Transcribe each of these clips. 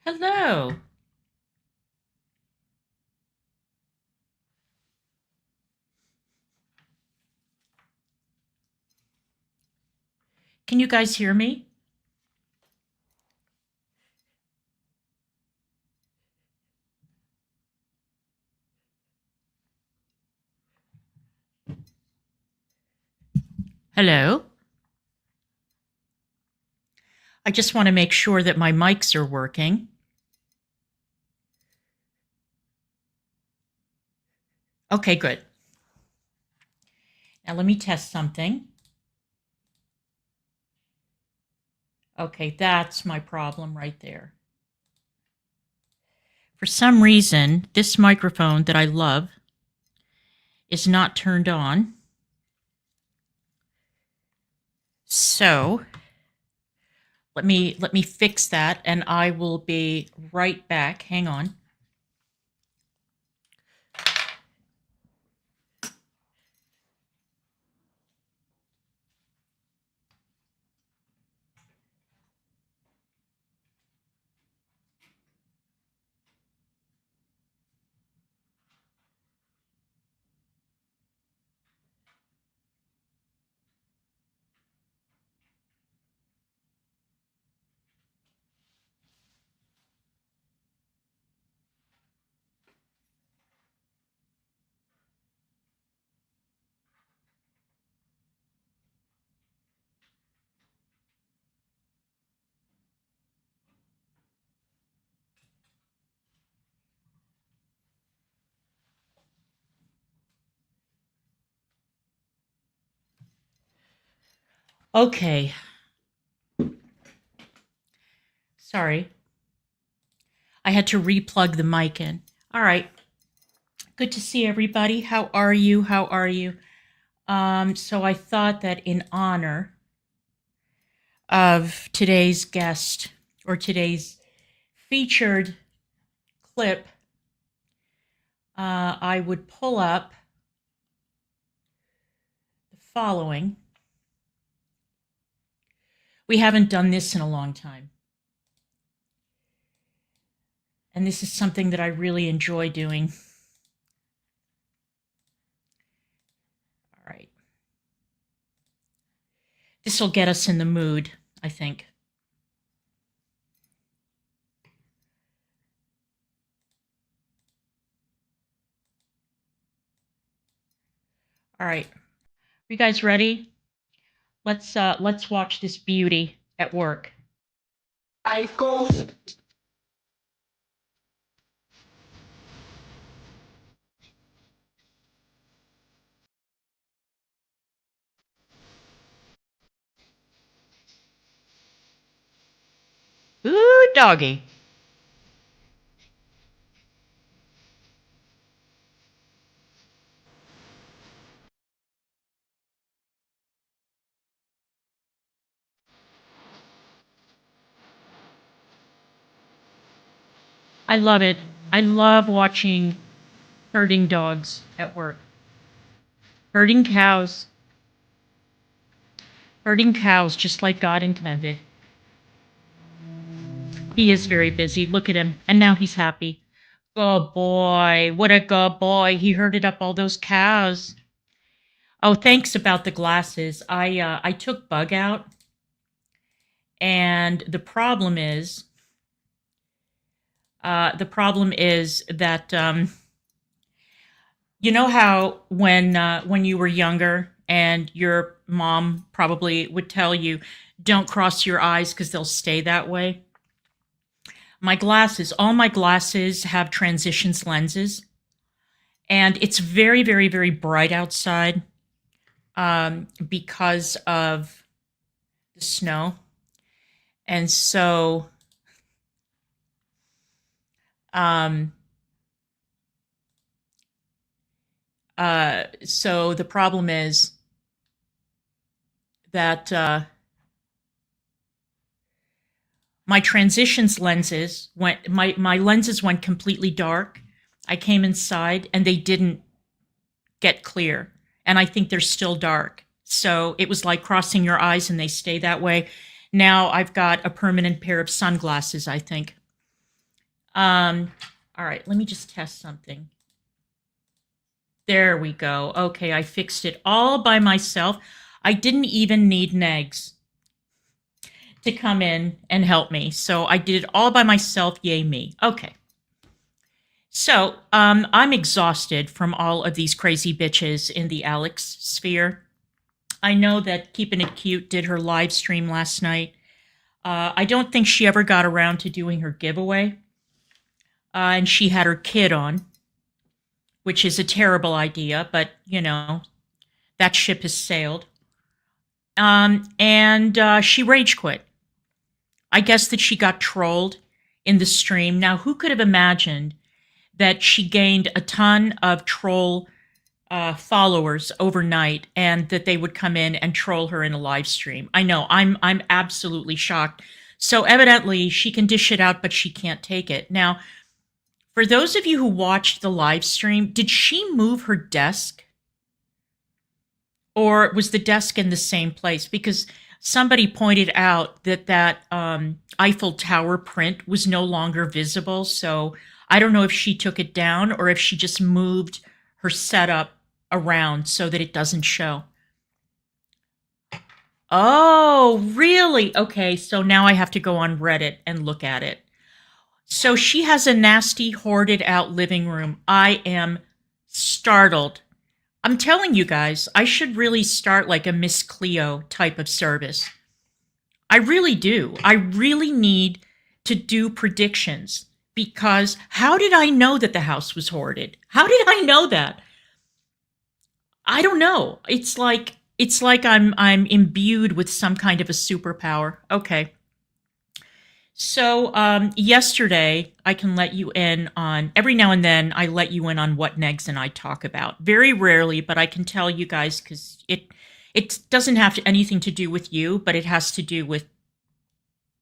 Hello. Can you guys hear me? Hello. I just want to make sure that my mics are working. Okay, good. Now let me test something. Okay, that's my problem right there. For some reason, this microphone that I love is not turned on. So let me fix that, and I will be right back. Hang on. Okay. Sorry. I had to replug the mic in. All right. Good to see everybody. How are you? How are you? So I thought that in honor of today's guest or today's featured clip, I would pull up the following. We haven't done this in a long time. And this is something that I really enjoy doing. All right. This will get us in the mood, I think. All right. Are you guys ready? Let's watch this beauty at work. I go. Ooh, doggy. I love it. I love watching herding dogs at work. Herding cows. Herding cows just like God intended. He is very busy. Look at him. And now he's happy. Good boy. What a good boy. He herded up all those cows. Oh, thanks about the glasses. I took Bug out, and the problem is that you know how when you were younger and your mom probably would tell you, don't cross your eyes because they'll stay that way. All my glasses have transitions lenses, and it's very, very, very bright outside because of the snow. And so so the problem is that my transitions lenses my lenses went completely dark. I came inside and they didn't get clear, and I think they're still dark. So it was like crossing your eyes and they stay that way. Now I've got a permanent pair of sunglasses, I think. Um, all right, let me just test something. There we go. Okay, I fixed it all by myself. I didn't even need Negs to come in and help me. So I did it all by myself. Yay me. Okay. So I'm exhausted from all of these crazy bitches in the Alex sphere. I know that Keeping It Cute did her live stream last night. I don't think she ever got around to doing her giveaway. And she had her kid on, which is a terrible idea, but you know, that ship has sailed. And she rage quit. I guess that she got trolled in the stream. Now, who could have imagined that she gained a ton of troll followers overnight, and that they would come in and troll her in a live stream? I know, I'm absolutely shocked. So evidently, she can dish it out, but she can't take it. Now, for those of you who watched the live stream, did she move her desk? Or was the desk in the same place? Because somebody pointed out that Eiffel Tower print was no longer visible. So I don't know if she took it down or if she just moved her setup around so that it doesn't show. Oh, really? Okay, so now I have to go on Reddit and look at it. So she has a nasty, hoarded out living room. I am startled. I'm telling you guys, I should really start like a Miss Cleo type of service. I really do. I really need to do predictions, because how did I know that the house was hoarded? How did I know that? I don't know. It's like I'm imbued with some kind of a superpower. Okay. So yesterday, I can let you in on, every now and then, I let you in on what Negs and I talk about. Very rarely, but I can tell you guys, because it doesn't have anything to do with you, but it has to do with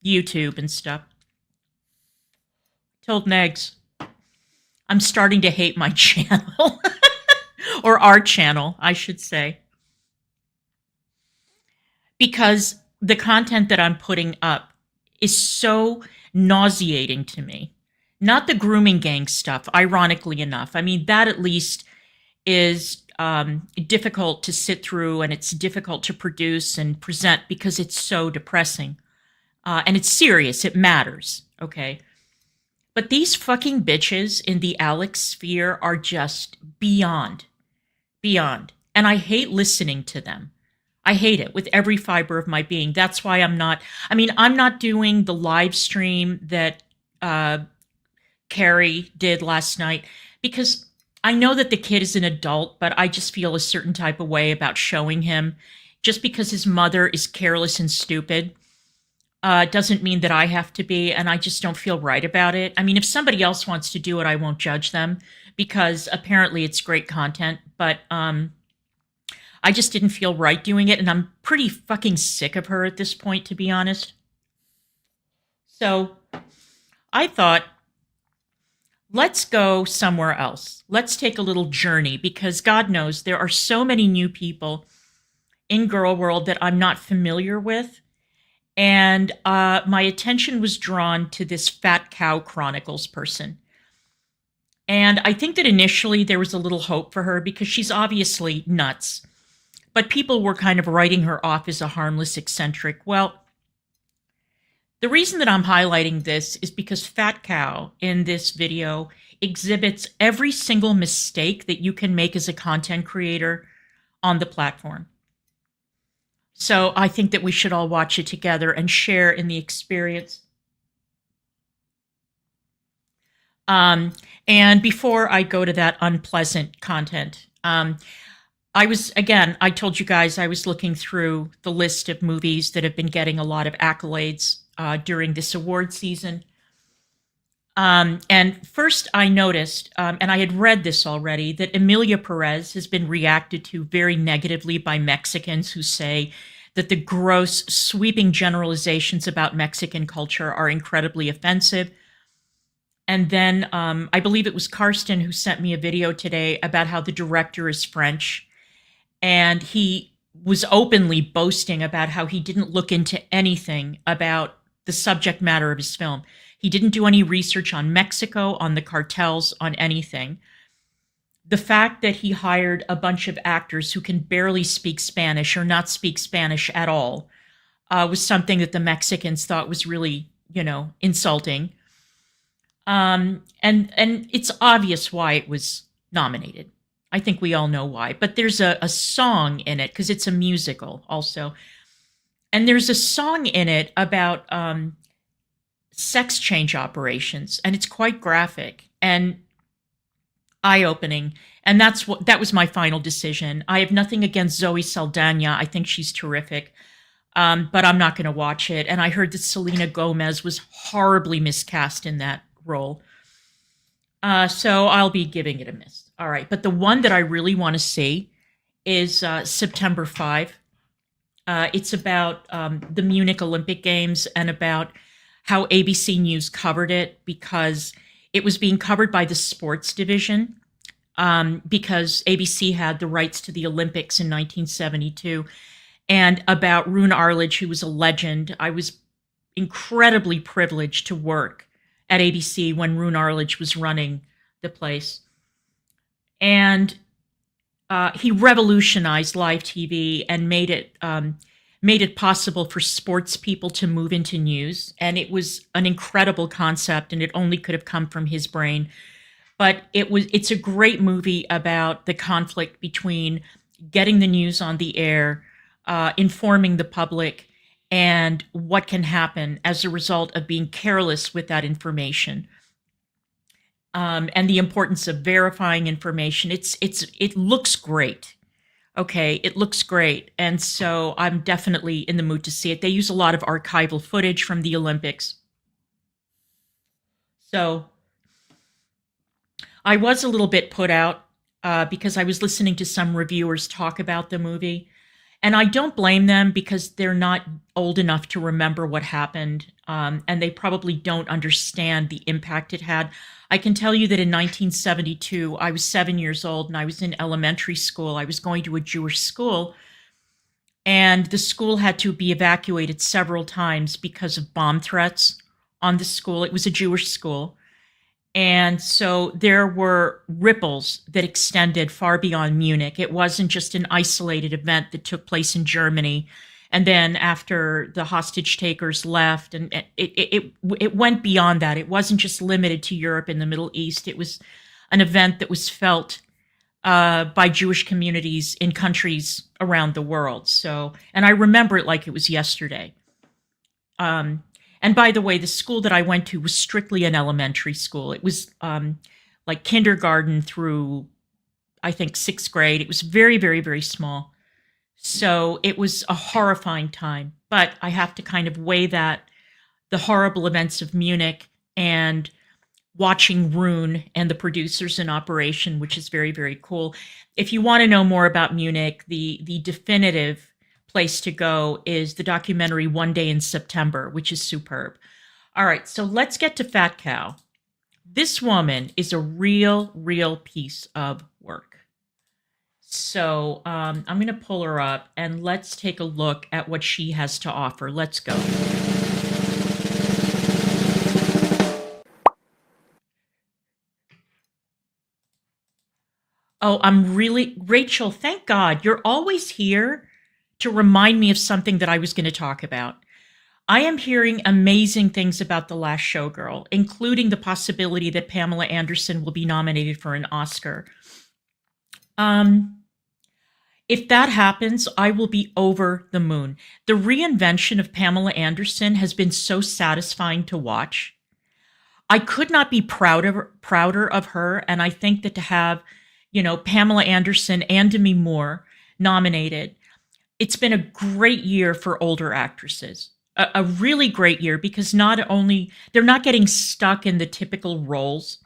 YouTube and stuff. Told Negs, I'm starting to hate my channel. Or our channel, I should say. Because the content that I'm putting up is so nauseating to me. Not the grooming gang stuff, ironically enough. I mean, that at least is difficult to sit through, and it's difficult to produce and present because it's so depressing. And it's serious, it matters, okay? But these fucking bitches in the Alex sphere are just beyond. And I hate listening to them. I hate it with every fiber of my being. That's why I'm not doing the live stream that Carrie did last night, because I know that the kid is an adult, but I just feel a certain type of way about showing him. Just because his mother is careless and stupid doesn't mean that I have to be, and I just don't feel right about it. I mean, if somebody else wants to do it, I won't judge them, because apparently it's great content, but I just didn't feel right doing it, and I'm pretty fucking sick of her at this point, to be honest. So I thought, let's go somewhere else. Let's take a little journey, because God knows there are so many new people in Girl World that I'm not familiar with. And my attention was drawn to this Phat Cow Chronicles person. And I think that initially there was a little hope for her, because she's obviously nuts. But people were kind of writing her off as a harmless eccentric. Well, the reason that I'm highlighting this is because Phat Cow in this video exhibits every single mistake that you can make as a content creator on the platform. So I think that we should all watch it together and share in the experience. And before I go to that unpleasant content, I told you guys I was looking through the list of movies that have been getting a lot of accolades during this award season. And first I noticed, and I had read this already, that Emilia Perez has been reacted to very negatively by Mexicans who say that the gross, sweeping generalizations about Mexican culture are incredibly offensive. And then I believe it was Karsten who sent me a video today about how the director is French. And he was openly boasting about how he didn't look into anything about the subject matter of his film. He didn't do any research on Mexico, on the cartels, on anything. The fact that he hired a bunch of actors who can barely speak Spanish or not speak Spanish at all was something that the Mexicans thought was really, insulting. And it's obvious why it was nominated. I think we all know why. But there's a song in it, because it's a musical also. And there's a song in it about sex change operations, and it's quite graphic and eye-opening. And that was my final decision. I have nothing against Zoe Saldana. I think she's terrific. But I'm not going to watch it. And I heard that Selena Gomez was horribly miscast in that role. So I'll be giving it a miss. All right. But the one that I really want to see is September 5. It's about the Munich Olympic Games and about how ABC News covered it, because it was being covered by the sports division, because ABC had the rights to the Olympics in 1972, and about Rune Arledge, who was a legend. I was incredibly privileged to work at ABC when Rune Arledge was running the place. And he revolutionized live TV and made it possible for sports people to move into news. And it was an incredible concept, and it only could have come from his brain. But it's a great movie about the conflict between getting the news on the air, informing the public, and what can happen as a result of being careless with that information. And the importance of verifying information. It looks great. Okay, it looks great. And so I'm definitely in the mood to see it. They use a lot of archival footage from the Olympics. So I was a little bit put out because I was listening to some reviewers talk about the movie. And I don't blame them, because they're not old enough to remember what happened. And they probably don't understand the impact it had. I can tell you that in 1972, I was 7 years old and I was in elementary school. I was going to a Jewish school, and the school had to be evacuated several times because of bomb threats on the school. It was a Jewish school. And so there were ripples that extended far beyond Munich. It wasn't just an isolated event that took place in Germany. And then after the hostage takers left, and it went beyond that. It wasn't just limited to Europe and the Middle East. It was an event that was felt by Jewish communities in countries around the world. So, and I remember it like it was yesterday. And by the way, the school that I went to was strictly an elementary school. It was like kindergarten through, I think, 6th grade. It was very, very, very small. So it was a horrifying time. But I have to kind of weigh the horrible events of Munich and watching Rune and the producers in operation, which is very, very cool. If you want to know more about Munich, the definitive place to go is the documentary One Day in September, which is superb. All right, so let's get to Phat Cow. This woman is a real piece of work. So I'm going to pull her up and let's take a look at what she has to offer. Let's go. Oh, Rachel, thank God. You're always here to remind me of something that I was going to talk about. I am hearing amazing things about The Last Showgirl, including the possibility that Pamela Anderson will be nominated for an Oscar. If that happens, I will be over the moon. The reinvention of Pamela Anderson has been so satisfying to watch. I could not be prouder of her, and I think that to have, Pamela Anderson and Demi Moore nominated, it's been a great year for older actresses. A really great year, because not only they're not getting stuck in the typical roles,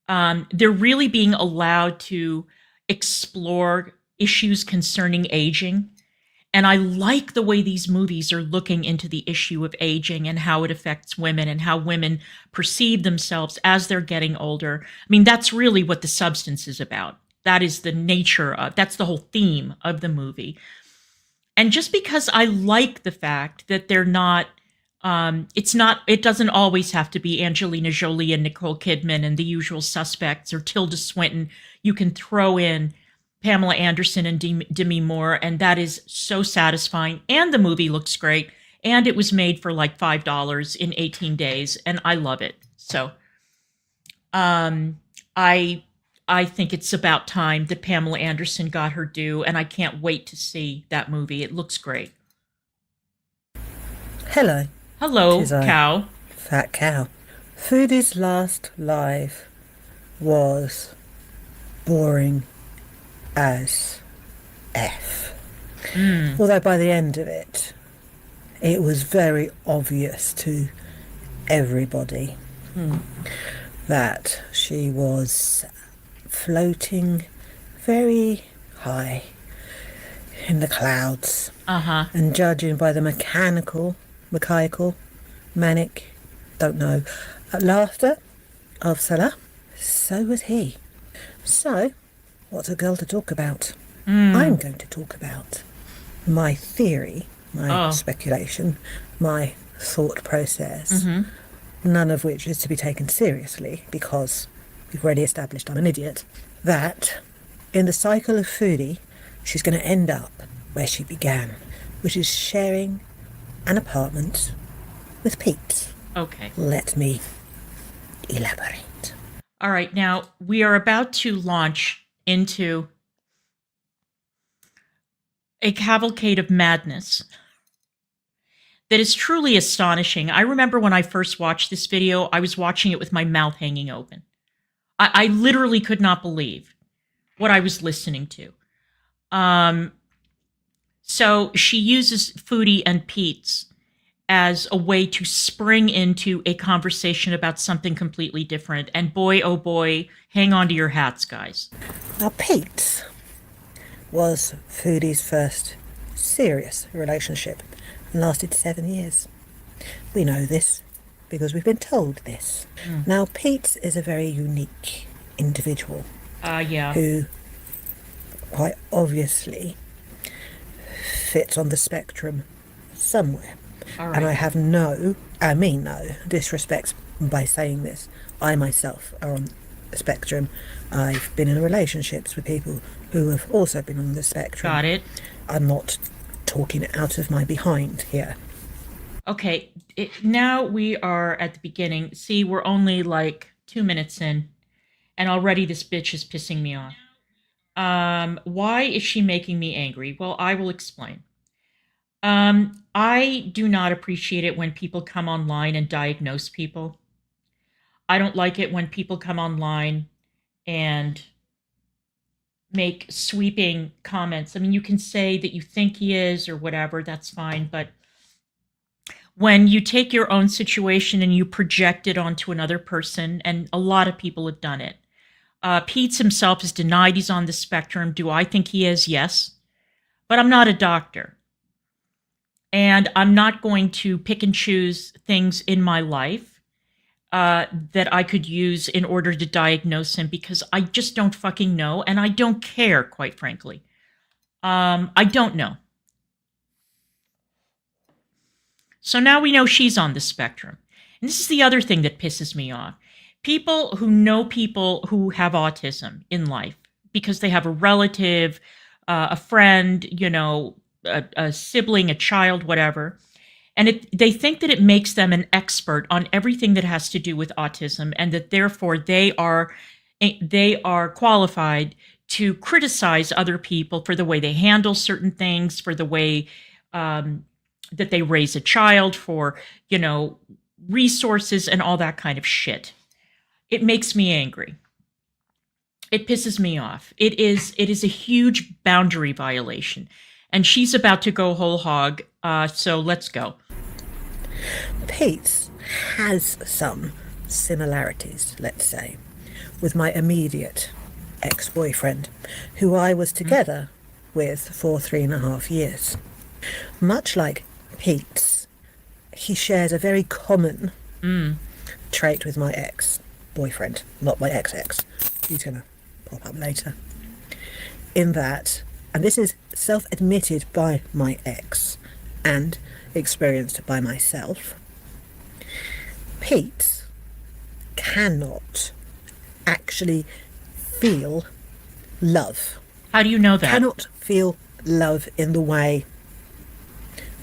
they're really being allowed to explore issues concerning aging. And I like the way these movies are looking into the issue of aging and how it affects women and how women perceive themselves as they're getting older. I mean, that's really what the substance is about. That is the nature of, that's the whole theme of the movie. And just because I like the fact that they're not It doesn't always have to be Angelina Jolie and Nicole Kidman and the usual suspects or Tilda Swinton. You can throw in Pamela Anderson and Demi Moore, and that is so satisfying. And the movie looks great. And it was made for like $5 in 18 days, and I love it. So I think it's about time that Pamela Anderson got her due, and I can't wait to see that movie. It looks great. Hello. Hello, cow. Fat cow. Foodie's last live was boring as F. Although by the end of it, it was very obvious to everybody that she was floating very high in the clouds. And judging by the mechanical, manic, don't know, laughter of Salah, so was he. So, what's a girl to talk about? I'm going to talk about my theory, my speculation, my thought process, none of which is to be taken seriously because we've already established I'm an idiot, that in the cycle of Foodie, she's going to end up where she began, which is sharing an apartment with Pete. Okay. Let me elaborate. All right. Now, we are about to launch into a cavalcade of madness that is truly astonishing. I remember when I first watched this video, I was watching it with my mouth hanging open. I literally could not believe what I was listening to. So she uses Foodie and Pete's as a way to spring into a conversation about something completely different. And boy, oh boy, hang on to your hats, guys. Now, Pete was Foodie's first serious relationship and lasted 7 years. We know this because we've been told this. Now, Pete is a very unique individual who quite obviously fits on the spectrum somewhere. Right. And I mean no disrespect by saying this. I myself are on the spectrum. I've been in relationships with people who have also been on the spectrum. Got it. I'm not talking out of my behind here. Okay, now we are at the beginning. See, we're only like 2 minutes in, and already this bitch is pissing me off. Why is she making me angry? Well, I will explain. I do not appreciate it when people come online and diagnose people. I don't like it when people come online and make sweeping comments. I mean, you can say that you think he is or whatever, that's fine. But when you take your own situation and you project it onto another person, and a lot of people have done it. Pete himself has denied he's on the spectrum. Do I think he is? Yes. But I'm not a doctor. And I'm not going to pick and choose things in my life that I could use in order to diagnose him because I just don't fucking know. And I don't care, quite frankly. I don't know. So now we know she's on the spectrum. And this is the other thing that pisses me off. People who know people who have autism in life because they have a relative, a friend, a sibling, a child, whatever. And they think that it makes them an expert on everything that has to do with autism and that therefore they are qualified to criticize other people for the way they handle certain things, for the way that they raise a child, for, resources and all that kind of shit. It makes me angry. It pisses me off. It is a huge boundary violation. And she's about to go whole hog, so let's go. Pete has some similarities, let's say, with my immediate ex-boyfriend, who I was together with for 3.5 years. Much like Pete's, he shares a very common trait with my ex-boyfriend, not my ex-ex. He's going to pop up later. In that, and this is self-admitted by my ex and experienced by myself, Pete cannot actually feel love. How do you know that? Cannot feel love in the way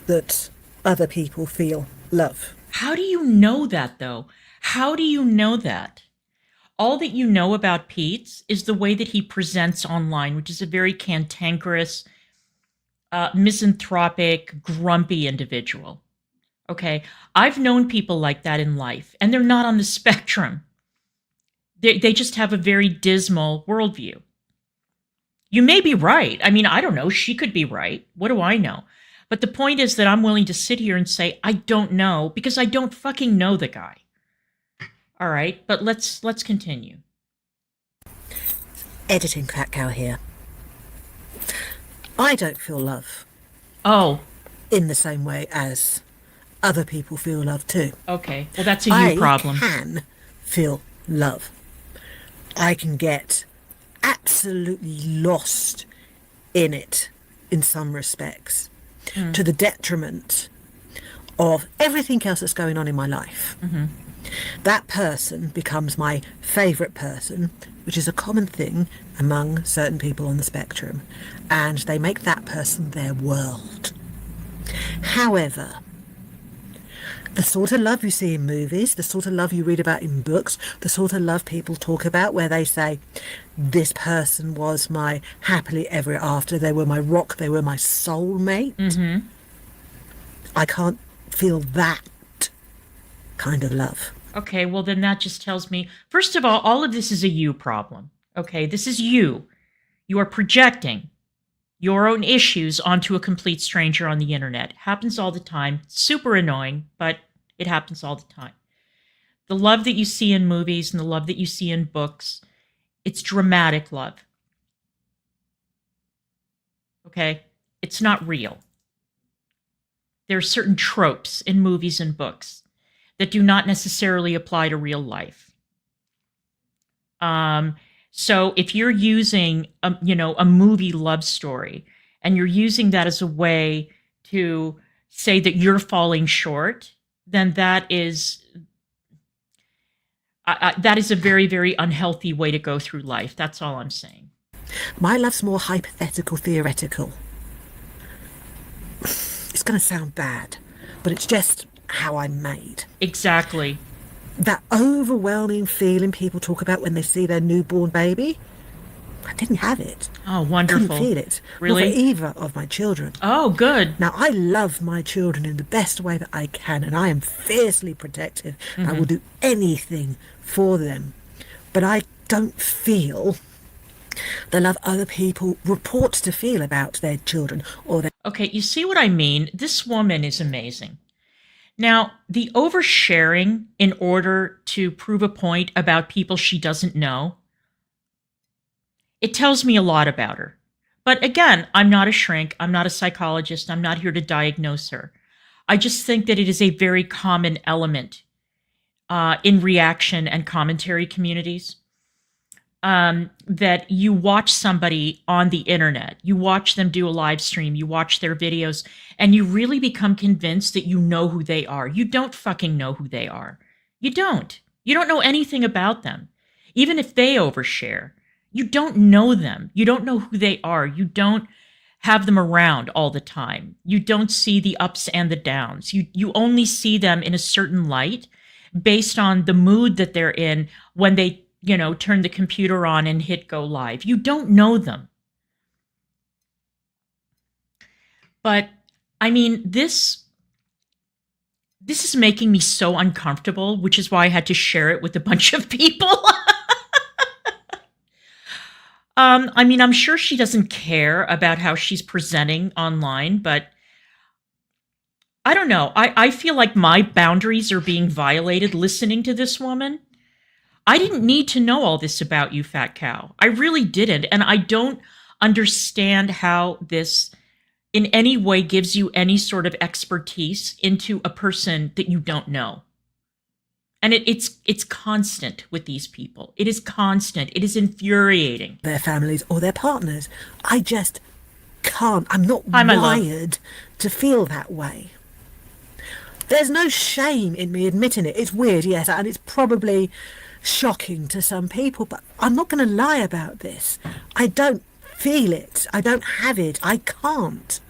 that other people feel love. How do you know that, though? How do you know that? All that you know about Pete is the way that he presents online, which is a very cantankerous, misanthropic, grumpy individual. Okay? I've known people like that in life, and they're not on the spectrum. They just have a very dismal worldview. You may be right. I mean, I don't know. She could be right. What do I know? But the point is that I'm willing to sit here and say, I don't know, because I don't fucking know the guy. All right, but let's continue. Editing Cat Cow here. I don't feel love. Oh. In the same way as other people feel love too. Okay, well that's a you problem. I can feel love. I can get absolutely lost in it in some respects, to the detriment of everything else that's going on in my life. Mm-hmm. That person becomes my favourite person, which is a common thing among certain people on the spectrum, and they make that person their world. However, the sort of love you see in movies, the sort of love you read about in books, the sort of love people talk about where they say, this person was my happily ever after, they were my rock, they were my soulmate. Mm-hmm. I can't feel that kind of love. Okay, well then that just tells me, first of all of this is a you problem. Okay, this is you. You are projecting your own issues onto a complete stranger on the internet. Happens all the time. Super annoying, but it happens all the time. The love that you see in movies and the love that you see in books, it's dramatic love. Okay? It's not real. There are certain tropes in movies and books that do not necessarily apply to real life. So if you're using a movie love story and you're using that as a way to say that you're falling short, then that is a very, very unhealthy way to go through life. That's all I'm saying. My love's more hypothetical, theoretical. It's going to sound bad, but it's just how I'm made. Exactly. That overwhelming feeling people talk about when they see their newborn baby, I didn't have it. Oh, wonderful. Couldn't feel it. Really? Not for either of my children. Oh, good. Now, I love my children in the best way that I can, and I am fiercely protective. Mm-hmm. I will do anything for them. But I don't feel the love other people report to feel about their children or their... Okay, you see what I mean? This woman is amazing. Now, the oversharing in order to prove a point about people she doesn't know, it tells me a lot about her. But again, I'm not a shrink. I'm not a psychologist. I'm not here to diagnose her. I just think that it is a very common element in reaction and commentary communities. That you watch somebody on the internet, you watch them do a live stream, you watch their videos, and you really become convinced that you know who they are. You don't fucking know who they are. You don't. You don't know anything about them. Even if they overshare, you don't know them. You don't know who they are. You don't have them around all the time. You don't see the ups and the downs. You only see them in a certain light based on the mood that they're in when they turn the computer on and hit go live. You don't know them. But I mean, this is making me so uncomfortable, which is why I had to share it with a bunch of people. I mean, I'm sure she doesn't care about how she's presenting online, but I don't know. I feel like my boundaries are being violated listening to this woman. I didn't need to know all this about you, Fat Cow. I really didn't. And I don't understand how this in any way gives you any sort of expertise into a person that you don't know. And it's constant with these people. It is constant. It is infuriating. Their families or their partners. I just can't. I'm not wired to feel that way. There's no shame in me admitting it. It's weird, yes, and it's probably shocking to some people, but I'm not going to lie about this. I don't feel it. I don't have it. I can't.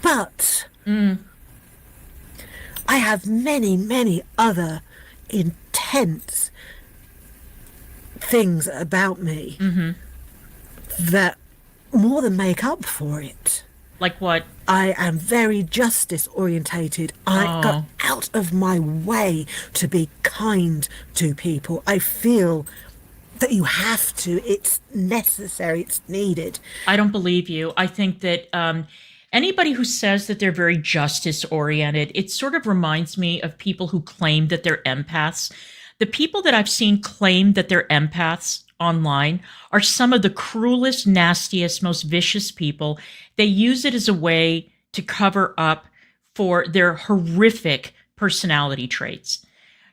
But I have many, many other intense things about me that more than make up for it. Like what? I am very justice orientated. I go out of my way to be kind to people. I feel that you have to. It's necessary. It's needed. I don't believe you. I think that anybody who says that they're very justice oriented, it sort of reminds me of people who claim that they're empaths. The people that I've seen claim that they're empaths online are some of the cruelest, nastiest, most vicious people. They use it as a way to cover up for their horrific personality traits.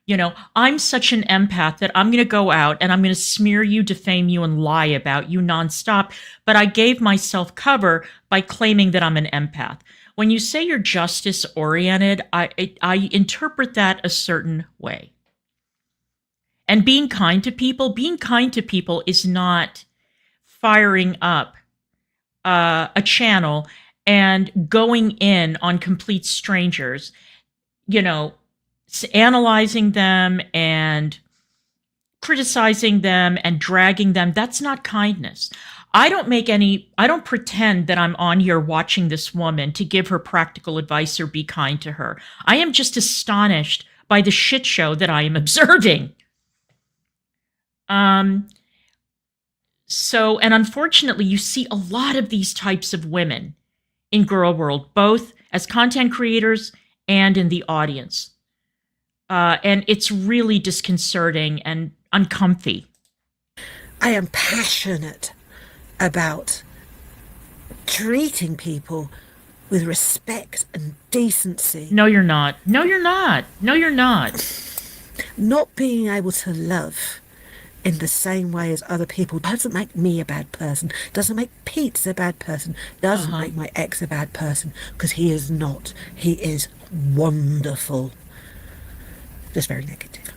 You know, I'm such an empath that I'm going to go out and I'm going to smear you, defame you, and lie about you nonstop. But I gave myself cover by claiming that I'm an empath. When you say you're justice oriented, I interpret that a certain way. And being kind to people is not firing up a channel and going in on complete strangers, you know, analyzing them and criticizing them and dragging them. That's not kindness. I don't pretend that I'm on here watching this woman to give her practical advice or be kind to her. I am just astonished by the shit show that I am observing. And unfortunately, you see a lot of these types of women in Girl World, both as content creators and in the audience. And it's really disconcerting and uncomfy. I am passionate about treating people with respect and decency. No, you're not. No, you're not. No, you're not. Not being able to love in the same way as other people doesn't make me a bad person, doesn't make Pete a bad person, doesn't make my ex a bad person, because he is not. He is wonderful. Just very negative.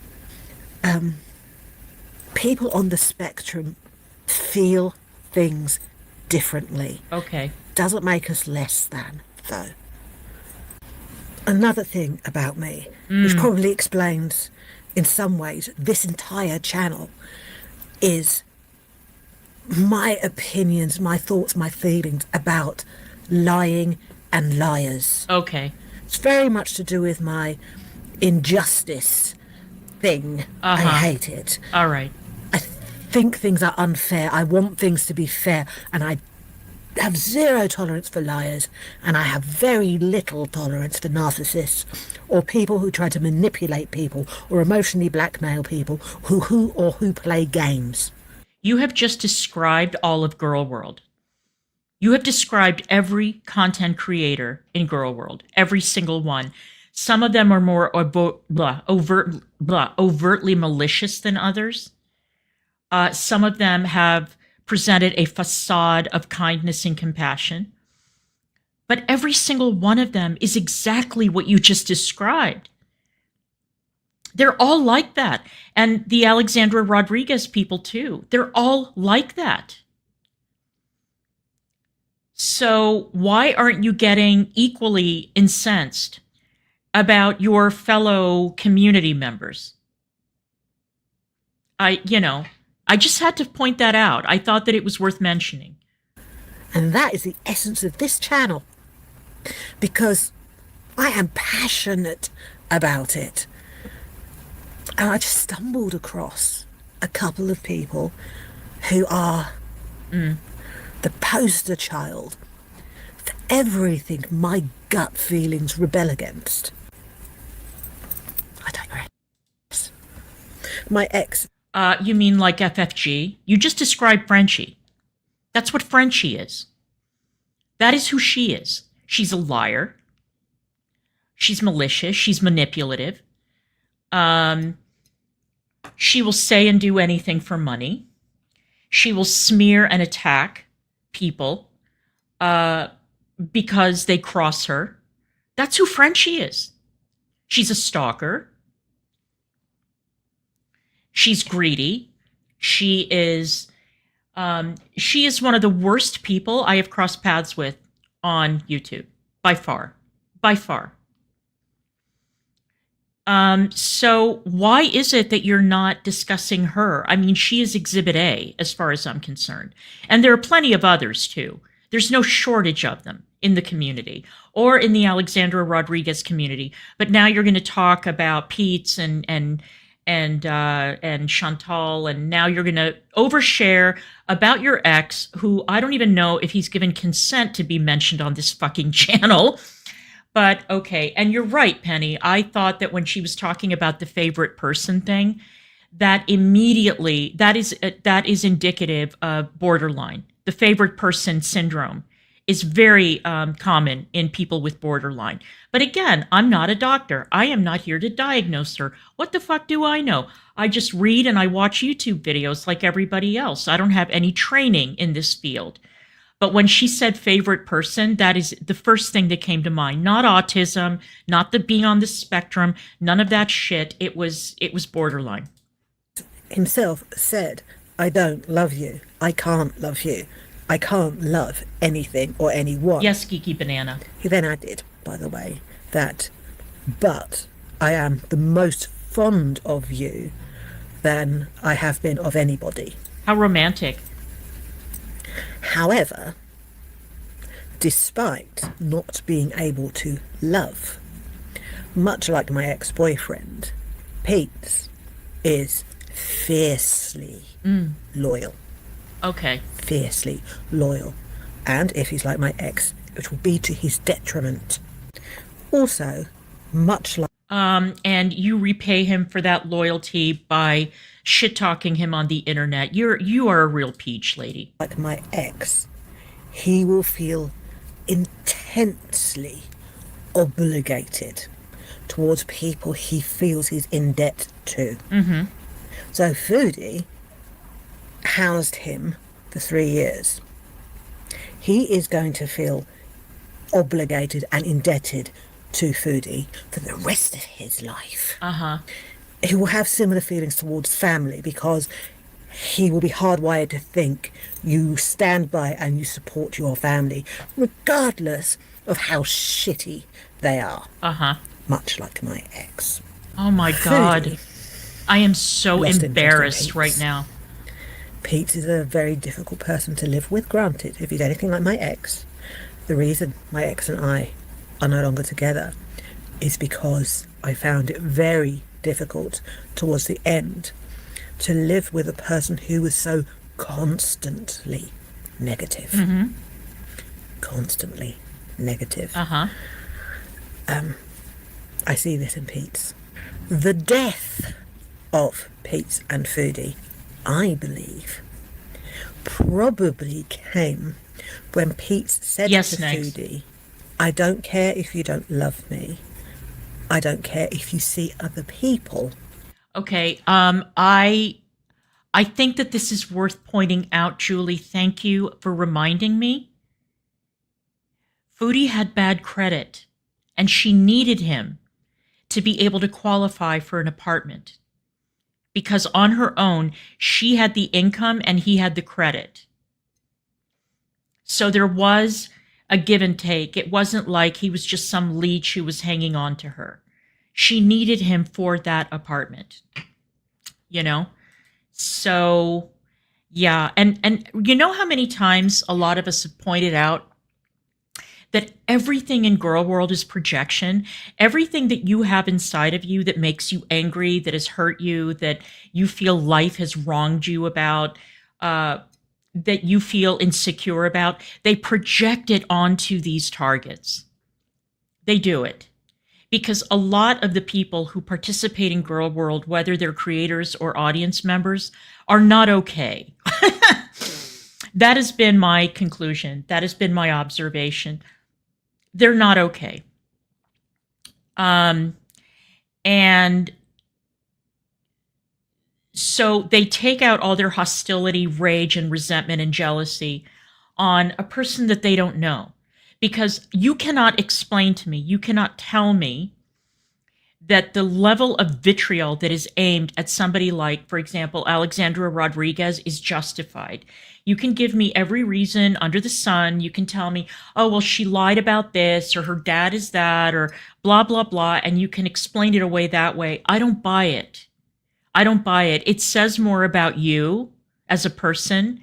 People on the spectrum feel things differently. Okay. Doesn't make us less than, though. Another thing about me, which probably explains in some ways this entire channel, is my opinions, my thoughts, my feelings about lying and liars. Okay. It's very much to do with my injustice thing. I hate it. All right. I think things are unfair. I want things to be fair, and I have zero tolerance for liars, and I have very little tolerance for narcissists or people who try to manipulate people or emotionally blackmail people who play games. You have just described all of Girl World. You have described every content creator in Girl World, every single one. Some of them are more overtly malicious than others. Some of them have presented a facade of kindness and compassion. But every single one of them is exactly what you just described. They're all like that. And the Alexandra Rodriguez people too. They're all like that. So why aren't you getting equally incensed about your fellow community members? I just had to point that out. I thought that it was worth mentioning. And that is the essence of this channel, because I am passionate about it. And I just stumbled across a couple of people who are the poster child for everything my gut feelings rebel against. I digress. My ex. You mean like FFG? You just described Frenchie. That's what Frenchie is. That is who she is. She's a liar. She's malicious. She's manipulative. She will say and do anything for money. She will smear and attack people because they cross her. That's who Frenchie is. She's a stalker. She's greedy. She is one of the worst people I have crossed paths with on YouTube, by far, by far. So why is it that you're not discussing her? I mean, she is Exhibit A as far as I'm concerned. And there are plenty of others too. There's no shortage of them in the community or in the Alexandra Rodriguez community. But now you're going to talk about Pete's and Chantal, and now you're going to overshare about your ex, who I don't even know if he's given consent to be mentioned on this fucking channel. But okay, and you're right, Penny. I thought that when she was talking about the favorite person thing, that immediately that is indicative of borderline. The favorite person syndrome is very common in people with borderline. But again, I'm not a doctor. I am not here to diagnose her. What the fuck do I know? I just read and I watch YouTube videos like everybody else. I don't have any training in this field. But when she said favorite person, that is the first thing that came to mind. Not autism, not the being on the spectrum, none of that shit. It was borderline. Himself said, I don't love you. I can't love you. I can't love anything or anyone. Yes, Geeky Banana. He then added, by the way, that, but I am the most fond of you than I have been of anybody. How romantic. However, despite not being able to love, much like my ex-boyfriend, Pete is fiercely loyal. Okay. Fiercely loyal. And if he's like my ex, it will be to his detriment. Also, much like... and you repay him for that loyalty by shit-talking him on the internet. You are a real peach, lady. Like my ex, he will feel intensely obligated towards people he feels he's in debt to. Mm-hmm. So Foodie housed him for 3 years. He is going to feel obligated and indebted to Foodie for the rest of his life. Uh-huh. He will have similar feelings towards family because he will be hardwired to think you stand by and you support your family regardless of how shitty they are. Uh-huh. Much like my ex. Oh my God. Foodie, I am so Rest in embarrassed peace. right now. Pete is a very difficult person to live with, granted. If he's anything like my ex, the reason my ex and I are no longer together is because I found it very difficult towards the end to live with a person who was so constantly negative. Mm-hmm. Constantly negative. Uh-huh. I see this in Pete's. The death of Pete's and Foodie, I believe, probably came when Pete said to Foodie, I don't care if you don't love me. I don't care if you see other people. Okay, I think that this is worth pointing out, Julie. Thank you for reminding me. Foodie had bad credit, and she needed him to be able to qualify for an apartment. Because on her own, she had the income and he had the credit. So there was a give and take. It wasn't like he was just some leech who was hanging on to her. She needed him for that apartment, you know? So, yeah. And you know how many times a lot of us have pointed out that everything in girl world is projection. Everything that you have inside of you that makes you angry, that has hurt you, that you feel life has wronged you about, that you feel insecure about, they project it onto these targets. They do it. Because a lot of the people who participate in girl world, whether they're creators or audience members, are not okay. That has been my conclusion. That has been my observation. They're not okay. And so they take out all their hostility, rage, and resentment and jealousy on a person that they don't know. Because you cannot explain to me, you cannot tell me that the level of vitriol that is aimed at somebody like, for example, Alexandra Rodriguez is justified. You can give me every reason under the sun. You can tell me, oh, well, she lied about this, or her dad is that, or blah, blah, blah, and you can explain it away that way. I don't buy it. I don't buy it. It says more about you as a person.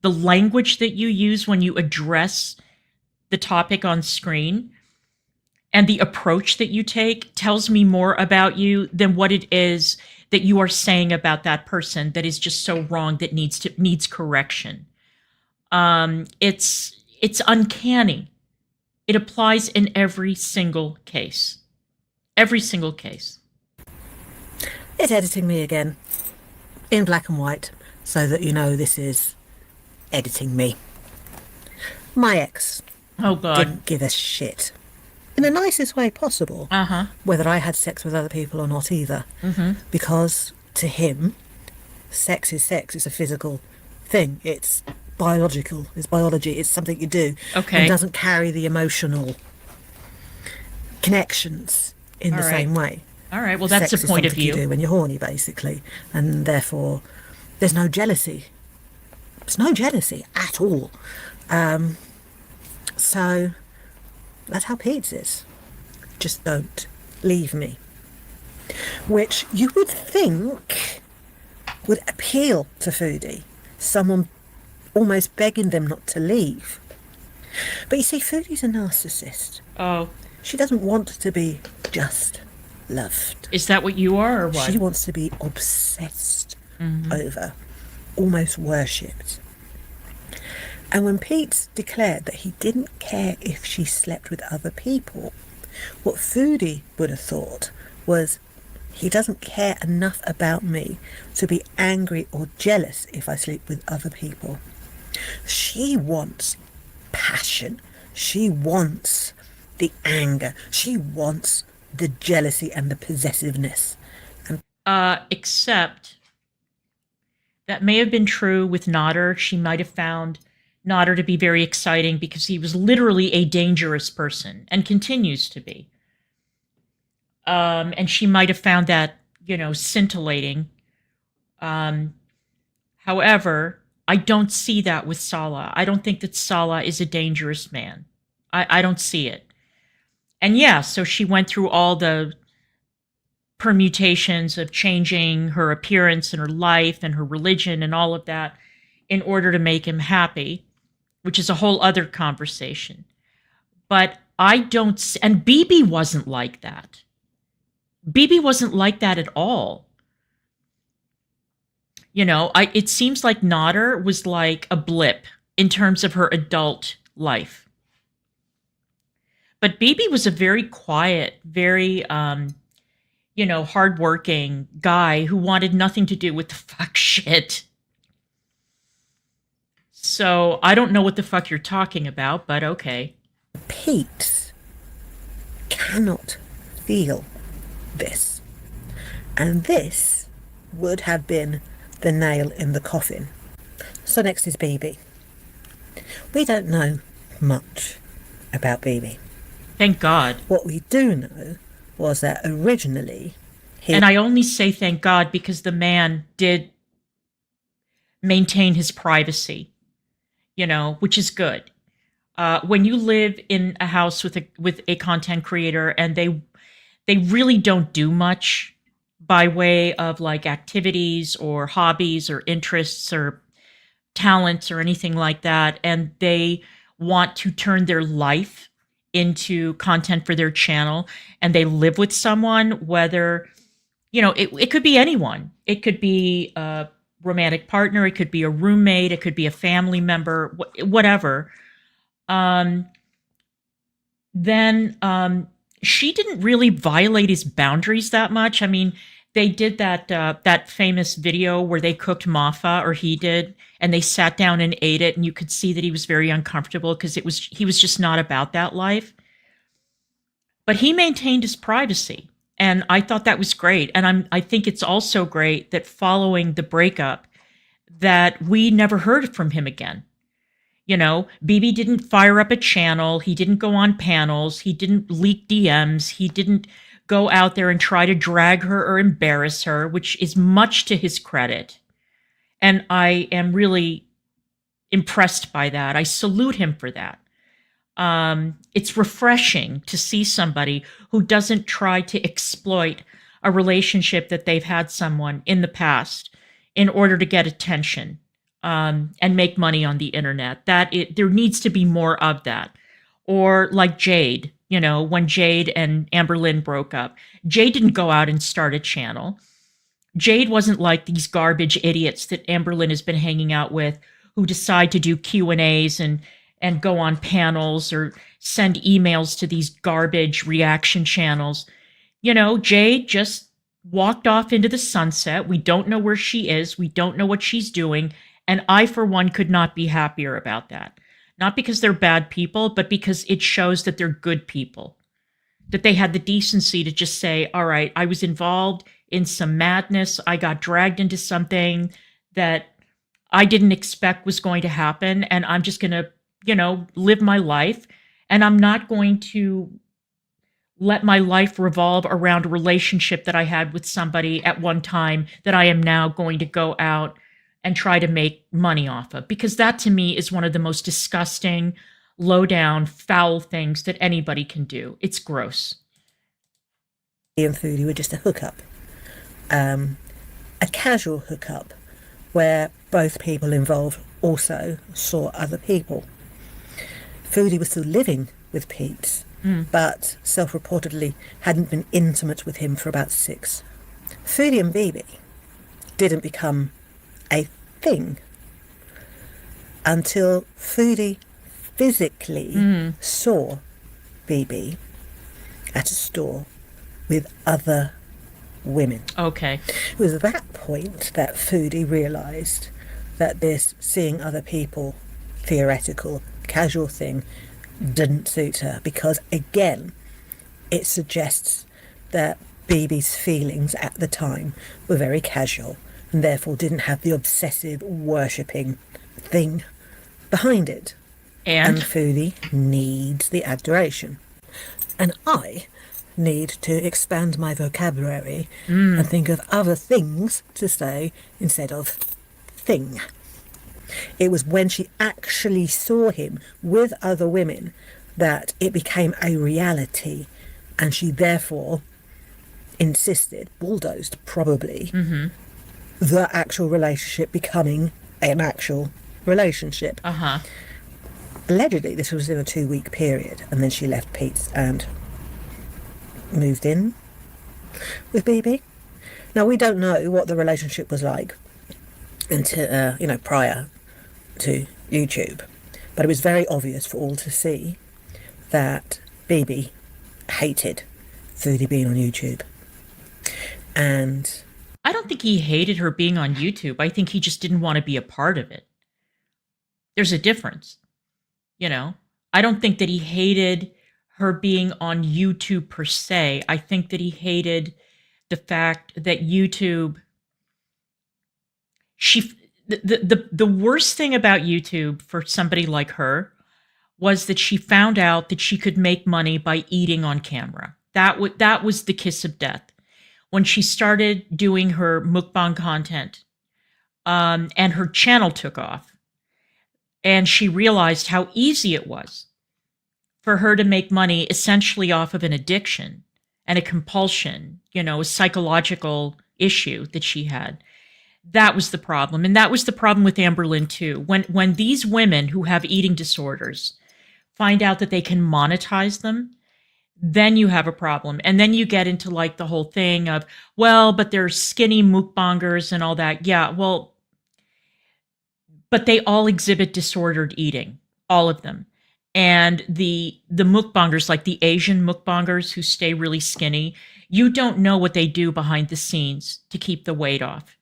The language that you use when you address the topic on screen and the approach that you take tells me more about you than what it is that you are saying about that person that is just so wrong that needs correction. It's uncanny. It applies in every single case. Every single case. It's editing me again, in black and white, so that you know this is editing me. My ex Oh, God. didn't give a shit, in the nicest way possible, whether I had sex with other people or not either. Because to him, sex is sex. It's a physical thing. It's biological. It's biology. It's something you do. Okay. And doesn't carry the emotional connections in the same way. All right. Well, that's Sex a point is of something you view. do when you're horny, basically. And therefore, there's no jealousy. There's no jealousy at all. So that's how Pete's is. Just don't leave me. Which you would think would appeal to Foodie. Someone almost begging them not to leave. But you see, Foodie's a narcissist. Oh, She doesn't want to be just loved. is that what you are or what? She wants to be obsessed over, almost worshipped. And when Pete declared that he didn't care if she slept with other people, what Foodie would have thought was, he doesn't care enough about me to be angry or jealous if I sleep with other people. She wants passion. She wants the anger. She wants the jealousy and the possessiveness. Except that may have been true with Nodder. She might have found Nodder to be very exciting because he was literally a dangerous person and continues to be. And she might have found that, scintillating. However, I don't see that with Salah. I don't think that Salah is a dangerous man. I don't see it. And yeah, so she went through all the permutations of changing her appearance and her life and her religion and all of that in order to make him happy, which is a whole other conversation. But I don't, and BB wasn't like that. BB wasn't like that at all. It seems like Nodder was like a blip in terms of her adult life. But BB was a very quiet, very, hardworking guy who wanted nothing to do with the fuck shit. So I don't know what the fuck you're talking about, but okay. Pete cannot feel this. And this would have been the nail in the coffin. So next is BB. We don't know much about BB. Thank God. What we do know was that originally and I only say thank God because the man did maintain his privacy, which is good. When you live in a house with a content creator and they really don't do much by way of like activities or hobbies or interests or talents or anything like that, and they want to turn their life into content for their channel, and they live with someone, whether, it could be anyone. It could be a romantic partner. It could be a roommate. It could be a family member, whatever. Then she didn't really violate his boundaries that much. I mean, they did that famous video where they cooked Mafa, or he did, and they sat down and ate it, and you could see that he was very uncomfortable because he was just not about that life. But he maintained his privacy, and I thought that was great. And I think it's also great that following the breakup, that we never heard from him again. BB didn't fire up a channel. He didn't go on panels. He didn't leak DMs. He didn't go out there and try to drag her or embarrass her, which is much to his credit. And I am really impressed by that. I salute him for that. It's refreshing to see somebody who doesn't try to exploit a relationship that they've had someone in the past in order to get attention and make money on the internet. There needs to be more of that. Or like Jade, when Jade and Amber Lynn broke up, Jade didn't go out and start a channel. Jade wasn't like these garbage idiots that Amber Lynn has been hanging out with, who decide to do Q&As and go on panels or send emails to these garbage reaction channels. Jade just walked off into the sunset. We don't know where she is. We don't know what she's doing. And I, for one, could not be happier about that. Not because they're bad people, but because it shows that they're good people. That they had the decency to just say, all right, I was involved in some madness. I got dragged into something that I didn't expect was going to happen. And I'm just going to, live my life. And I'm not going to let my life revolve around a relationship that I had with somebody at one time that I am now going to go out and try to make money off of. Because that to me is one of the most disgusting, low down, foul things that anybody can do. It's gross. And Foodie were just a hookup. A casual hookup where both people involved also saw other people. Foodie was still living with Pete, but self-reportedly hadn't been intimate with him for about 6. Foodie and BB didn't become a thing until Foodie physically saw BB at a store with other women. Okay. It was at that point that Foodie realised that this seeing other people theoretical, casual thing didn't suit her, because again, it suggests that BB's feelings at the time were very casual and therefore didn't have the obsessive worshipping thing behind it. And Foodie needs the adoration. And I need to expand my vocabulary and think of other things to say instead of thing. It was when she actually saw him with other women that it became a reality, and she therefore insisted, bulldozed probably, the actual relationship becoming an actual relationship. Allegedly, this was in a 2-week period, and then she left Pete's and moved in with BB. Now, we don't know what the relationship was like until, prior to YouTube, but it was very obvious for all to see that BB hated Foodie being on YouTube. And I don't think he hated her being on YouTube. I think he just didn't want to be a part of it. There's a difference. I don't think that he hated her being on YouTube per se. I think that he hated the fact that YouTube, the worst thing about YouTube for somebody like her was that she found out that she could make money by eating on camera. That was the kiss of death. When she started doing her mukbang content, and her channel took off, and she realized how easy it was for her to make money essentially off of an addiction and a compulsion, a psychological issue that she had. That was the problem. And that was the problem with Amber Lynn too. When these women who have eating disorders find out that they can monetize them, then you have a problem. And then you get into like the whole thing of, well, but they're skinny mukbangers and all that. Yeah, well, but they all exhibit disordered eating, all of them. And the mukbangers, like the Asian mukbangers who stay really skinny, you don't know what they do behind the scenes to keep the weight off.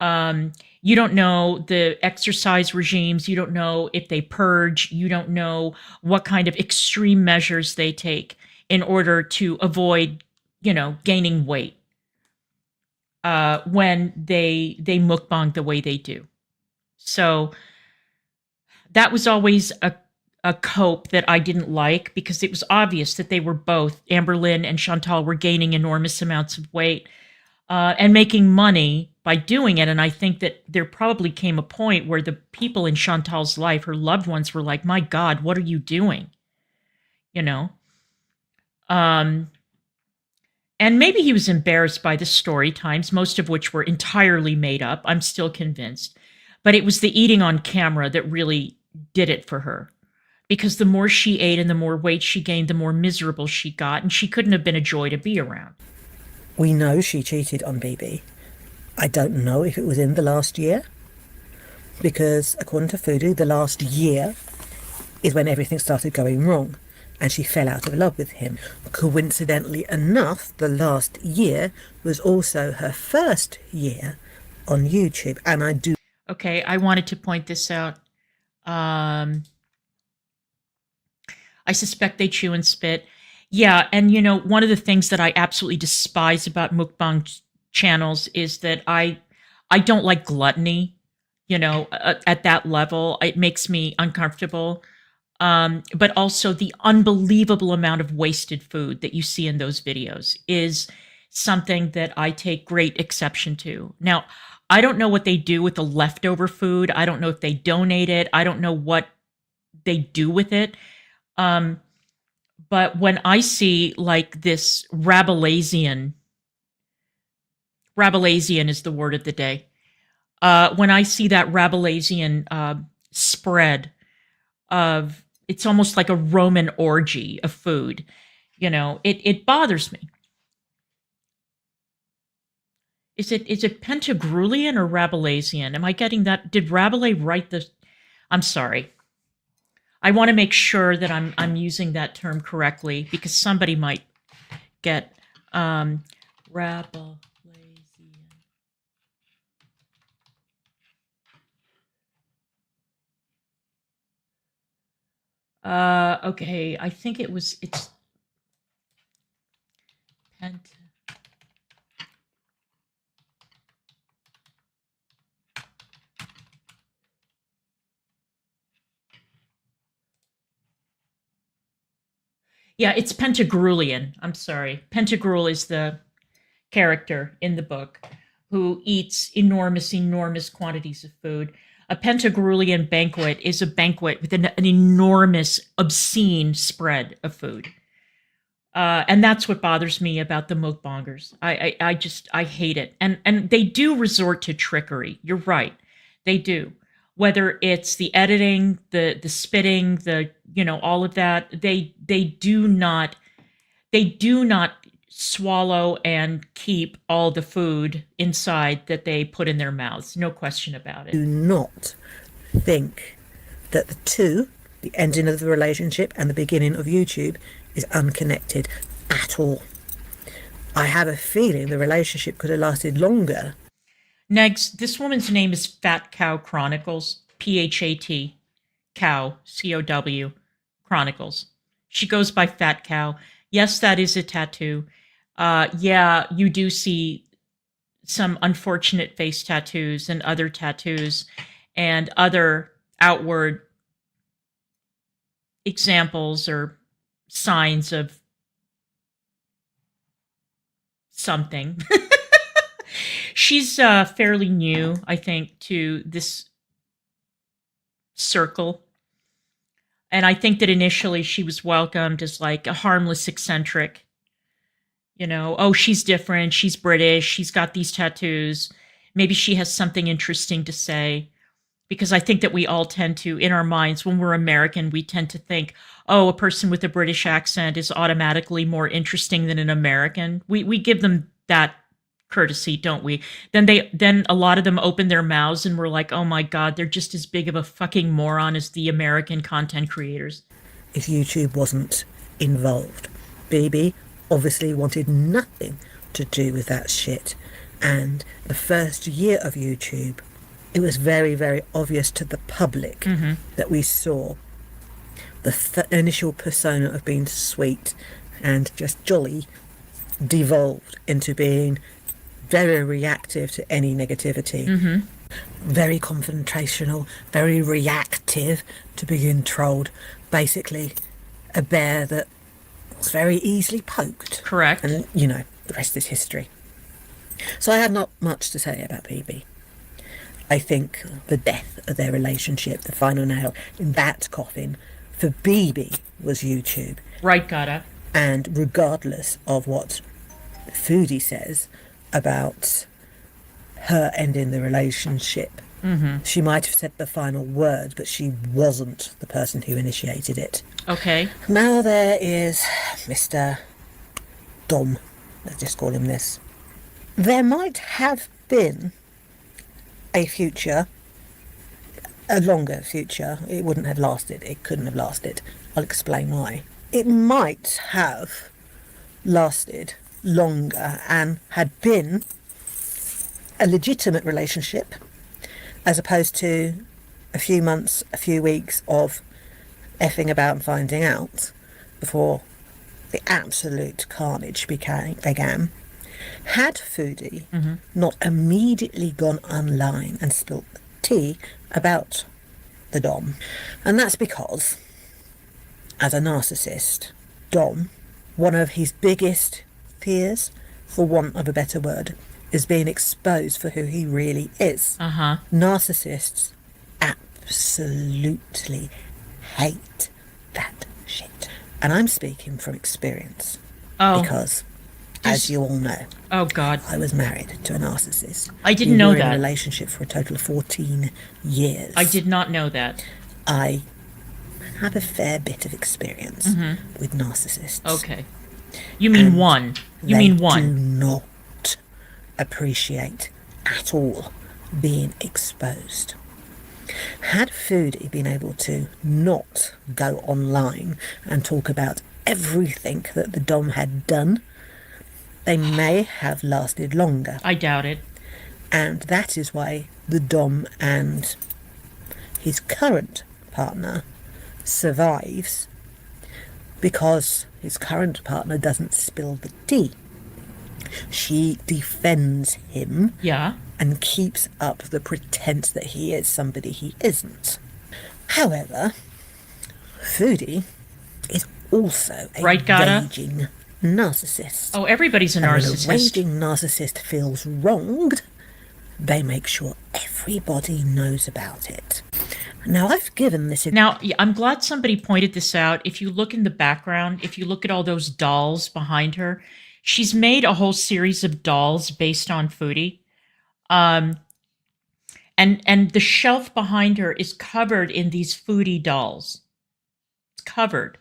You don't know the exercise regimes. You don't know if they purge. You don't know what kind of extreme measures they take in order to avoid, gaining weight when they mukbang the way they do. So that was always a cope that I didn't like, because it was obvious that they were both, Amberlynn and Chantal, were gaining enormous amounts of weight and making money by doing it. And I think that there probably came a point where the people in Chantal's life, her loved ones, were like, my God, what are you doing? You know? And maybe he was embarrassed by the story times, most of which were entirely made up. I'm still convinced. But it was the eating on camera that really did it for her. Because the more she ate and the more weight she gained, the more miserable she got. And she couldn't have been a joy to be around. We know she cheated on BB. I don't know if it was in the last year, because according to Fudu, the last year is when everything started going wrong and she fell out of love with him. Coincidentally enough, the last year was also her first year on YouTube. And I do... Okay, I wanted to point this out. I suspect they chew and spit. Yeah, and you know, one of the things that I absolutely despise about mukbang channels is that I don't like gluttony, you know, at that level. It makes me uncomfortable. But also the unbelievable amount of wasted food that you see in those videos is something that I take great exception to. Now, I don't know what they do with the leftover food. I don't know if they donate it. I don't know what they do with it. But when I see like this Rabelaisian is the word of the day. When I see that Rabelaisian spread of, it's almost like a Roman orgy of food, you know, it bothers me. Is it Pentagruelian or Rabelaisian? Am I getting that? Did Rabelais write the? I'm sorry. I want to make sure that I'm using that term correctly, because somebody might get Rabelaisian. Okay, I think it's Yeah, it's Pentagruelian. I'm sorry. Pentagruel is the character in the book who eats enormous, enormous quantities of food. A Pentagruelian banquet is a banquet with an enormous, obscene spread of food. And that's what bothers me about the mukbangers. I hate it. And they do resort to trickery. You're right. They do. Whether it's the editing, the spitting, all of that, they do not swallow and keep all the food inside that they put in their mouths. No question about it. Do not think that the ending of the relationship and the beginning of YouTube, is unconnected at all. I have a feeling the relationship could have lasted longer. Next, this woman's name is Phat Cow Chronicles, Phat, Cow, COW, Chronicles. She goes by Phat Cow. Yes, that is a tattoo. Yeah, you do see some unfortunate face tattoos and other tattoos and other outward examples or signs of something. She's fairly new, I think, to this circle. And I think that initially she was welcomed as like a harmless eccentric. You know, oh, she's different. She's British. She's got these tattoos. Maybe she has something interesting to say. Because I think that we all tend to, in our minds, when we're American, we tend to think, oh, a person with a British accent is automatically more interesting than an American. We give them that courtesy, don't we? Then a lot of them open their mouths and we're like, oh my God, they're just as big of a fucking moron as the American content creators. If YouTube wasn't involved, BB obviously wanted nothing to do with that shit. And the first year of YouTube, it was very, very obvious to the public that we saw the initial persona of being sweet and just jolly devolved into being very reactive to any negativity, very confrontational, very reactive to being trolled. Basically, a bear that was very easily poked. Correct. And, you know, the rest is history. So I have not much to say about BB. I think the death of their relationship, the final nail in that coffin, for BB was YouTube. Right, Gada. And regardless of what Foodie says about her ending the relationship, she might have said the final word, but she wasn't the person who initiated it. Okay. Now there is Mr. Dom. Let's just call him this. There might have been a future, a longer future. It wouldn't have lasted. It couldn't have lasted. I'll explain why. It might have lasted longer and had been a legitimate relationship, as opposed to a few months, a few weeks of effing about and finding out before the absolute carnage began. Had Foodie not immediately gone online and spilt the tea about the Dom. And that's because, as a narcissist, Dom, one of his biggest fears, for want of a better word, is being exposed for who he really is. Narcissists absolutely hate that shit. And I'm speaking from experience. Because, as you all know, oh God, I was married to a narcissist. I didn't know We were that. in a relationship for a total of 14 years. I did not know that. I have a fair bit of experience with narcissists. Okay. You mean And one. You they mean do one. not appreciate at all being exposed. Had Foodie been able to not go online and talk about everything that the Dom had done, they may have lasted longer. I doubt it. And that is why the Dom and his current partner survives, because his current partner doesn't spill the tea. She defends him Yeah. and keeps up the pretense that he is somebody he isn't. However, Foodie is also a Right, Gada? raging narcissist. Oh, everybody's a And when narcissist. a raging narcissist feels wronged, they make sure everybody knows about it. Now, I've given this... Now, I'm glad somebody pointed this out. If you look in the background, if you look at all those dolls behind her, she's made a whole series of dolls based on Foodie. And the shelf behind her is covered in these Foodie dolls. It's covered.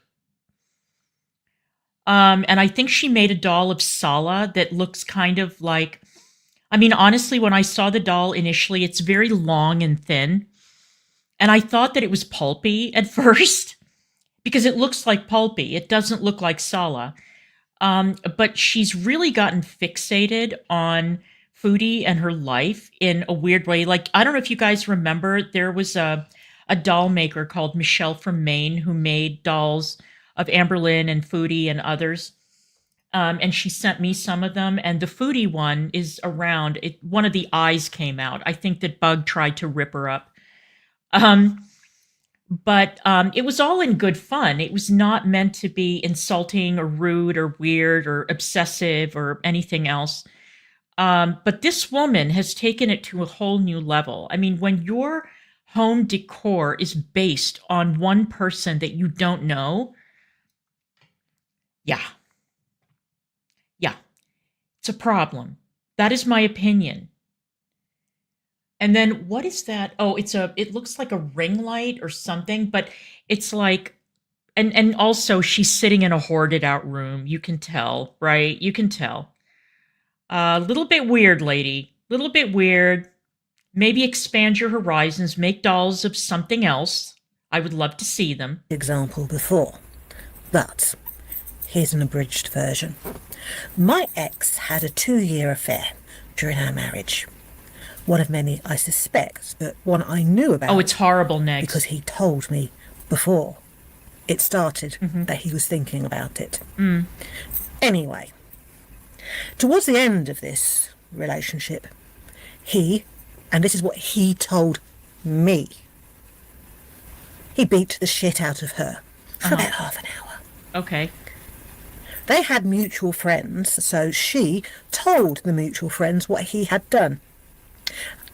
And I think she made a doll of Sala that looks kind of like... I mean, honestly, when I saw the doll initially, it's very long and thin. And I thought that it was Pulpy at first, because it looks like Pulpy. It doesn't look like Sala. But she's really gotten fixated on Foodie and her life in a weird way. Like, I don't know if you guys remember, there was a doll maker called Michelle from Maine who made dolls of Amberlynn and Foodie and others. And she sent me some of them. And the Foodie one is around. One of the eyes came out. I think that Bug tried to rip her up. But it was all in good fun. It was not meant to be insulting or rude or weird or obsessive or anything else. But this woman has taken it to a whole new level. I mean, when your home decor is based on one person that you don't know, yeah, it's a problem. That is my opinion. And then what is that? Oh, it looks like a ring light or something, but it's like, and also she's sitting in a hoarded out room. You can tell, right? You can tell. A little bit weird, lady. Little bit weird. Maybe expand your horizons, make dolls of something else. I would love to see them. Example before, but here's an abridged version. My ex had a 2-year affair during our marriage. One of many, I suspect, but one I knew about. Oh, it's horrible, Negs. Because he told me before it started that he was thinking about it. Anyway, towards the end of this relationship, and this is what he told me, he beat the shit out of her for about half an hour. Okay. They had mutual friends, so she told the mutual friends what he had done.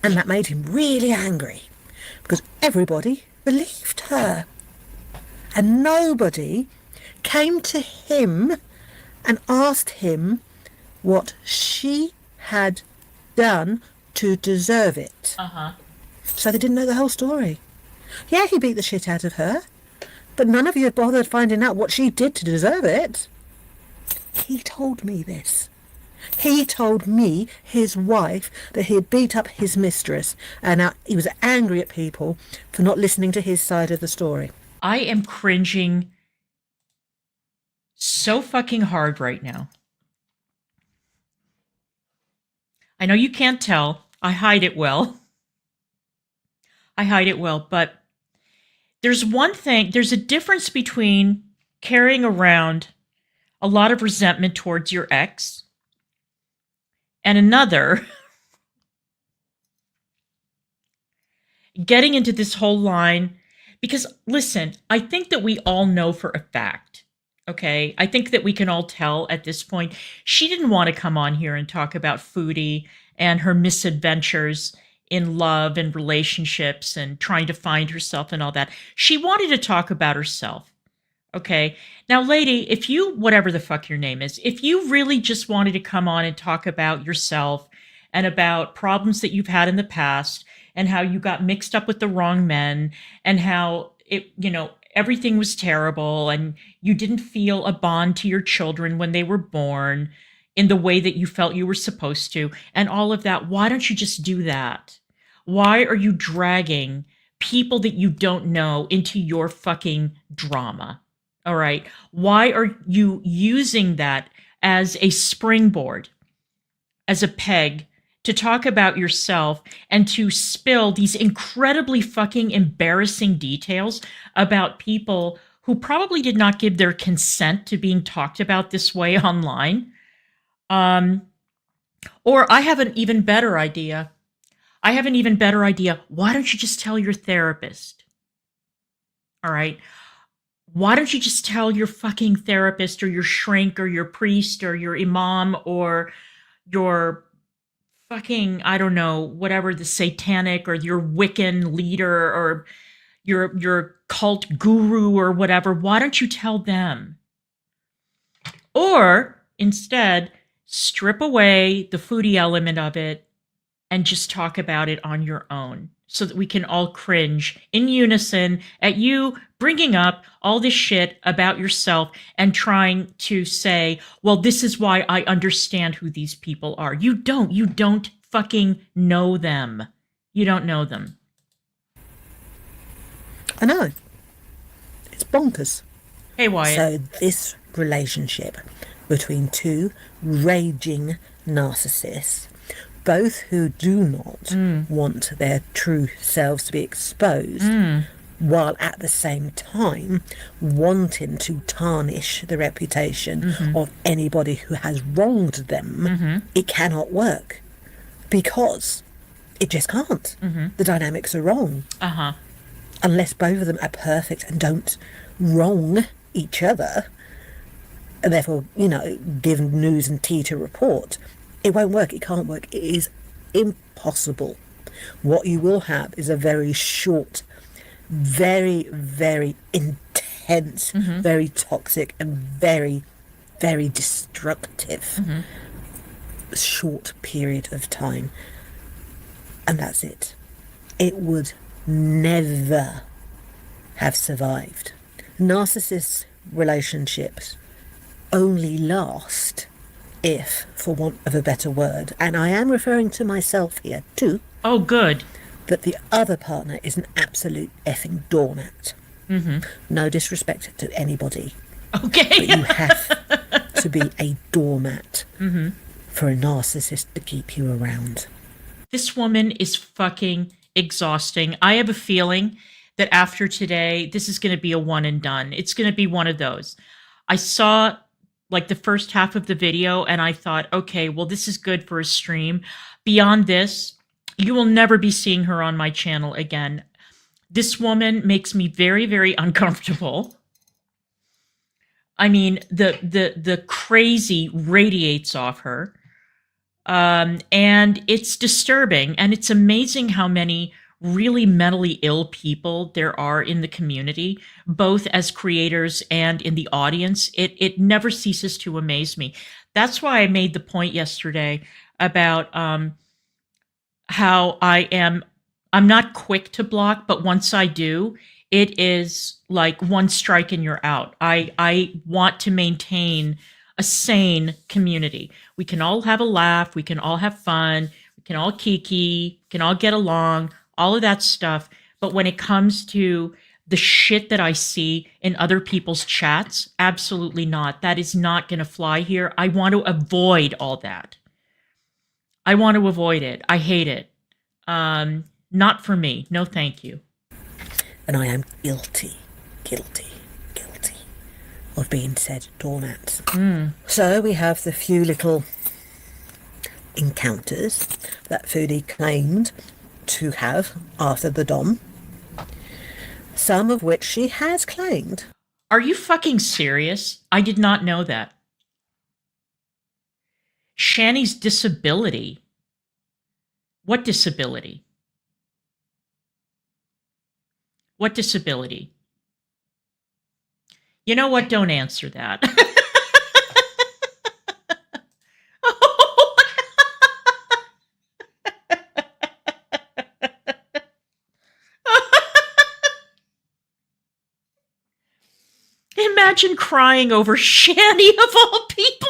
And that made him really angry, because everybody believed her. And nobody came to him and asked him what she had done to deserve it. So they didn't know the whole story. Yeah, he beat the shit out of her, but none of you have bothered finding out what she did to deserve it. He told me this. He told me, his wife, that he had beat up his mistress, and now he was angry at people for not listening to his side of the story. I am cringing so fucking hard right now. I know you can't tell. I hide it well. But there's one thing, there's a difference between carrying around a lot of resentment towards your ex and another getting into this whole line. Because listen, I think that we all know for a fact, okay? I think that we can all tell at this point, she didn't want to come on here and talk about Foodie and her misadventures in love and relationships and trying to find herself and all that. She wanted to talk about herself, okay? Now, lady, if you, whatever the fuck your name is, if you really just wanted to come on and talk about yourself and about problems that you've had in the past and how you got mixed up with the wrong men and how it, everything was terrible and you didn't feel a bond to your children when they were born in the way that you felt you were supposed to and all of that, why don't you just do that? Why are you dragging people that you don't know into your fucking drama? All right. Why are you using that as a springboard, as a peg to talk about yourself and to spill these incredibly fucking embarrassing details about people who probably did not give their consent to being talked about this way online? Or I have an even better idea. Why don't you just tell your therapist? All right. Why don't you just tell your fucking therapist or your shrink or your priest or your imam or your fucking, I don't know, whatever, the satanic or your Wiccan leader or your cult guru or whatever. Why don't you tell them? Or instead, strip away the Foodie element of it and just talk about it on your own so that we can all cringe in unison at you bringing up all this shit about yourself and trying to say, well, this is why I understand who these people are. You don't fucking know them. You don't know them. I know. It's bonkers. Hey, Wyatt. So this relationship between two raging narcissists, both who do not want their true selves to be exposed, while at the same time wanting to tarnish the reputation of anybody who has wronged them, it cannot work because it just can't. The dynamics are wrong. Unless both of them are perfect and don't wrong each other, and therefore, give news and tea to report, it won't work. It can't work. It is impossible. What you will have is a very short, very, very intense, very toxic, and very, very destructive short period of time. And that's it. It would never have survived. Narcissist relationships only last if, for want of a better word, and I am referring to myself here too. Oh, good. That the other partner is an absolute effing doormat. No disrespect to anybody. Okay. But you have to be a doormat for a narcissist to keep you around. This woman is fucking exhausting. I have a feeling that after today, this is going to be a one and done. It's going to be one of those. I saw like the first half of the video, and I thought, okay, well, this is good for a stream. Beyond this, you will never be seeing her on my channel again. This woman makes me very, very uncomfortable. I mean, the crazy radiates off her. And it's disturbing. And it's amazing how many really mentally ill people there are in the community, both as creators and in the audience. It never ceases to amaze me. That's why I made the point yesterday about how I'm not quick to block, but once I do, it is like one strike and you're out. I want to maintain a sane community. We can all have a laugh. We can all have fun. We can all kiki. We can all get along, all of that stuff. But when it comes to the shit that I see in other people's chats, absolutely not. That is not going to fly here. I want to avoid all that. I want to avoid it. I hate it. Not for me. No, thank you. And I am guilty of being said doormats. So we have the few little encounters that Foodie claimed to have after the dom, some of which she has claimed. Are you fucking serious? I did not know that. Shani's disability. What disability? What disability? You know what? Don't answer that. Imagine crying over Shani of all people.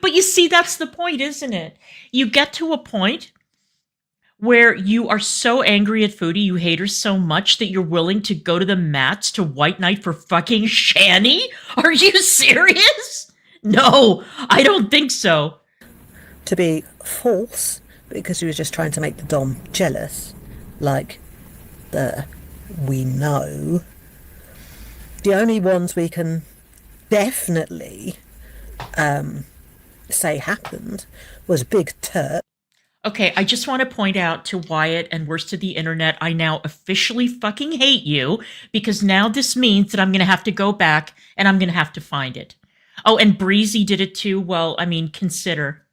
But you see, that's the point, isn't it? You get to a point where you are so angry at Foodie, you hate her so much that you're willing to go to the mats to White Knight for fucking Shani? Are you serious? No, I don't think so. To be false, because she was just trying to make the dom jealous, like we know. The only ones we can definitely say happened was Big Turk. Okay, I just want to point out to Wyatt and worst to the internet, I now officially fucking hate you, because now this means that I'm going to have to go back and I'm going to have to find it. Oh, and Breezy did it too. Well, I mean, consider.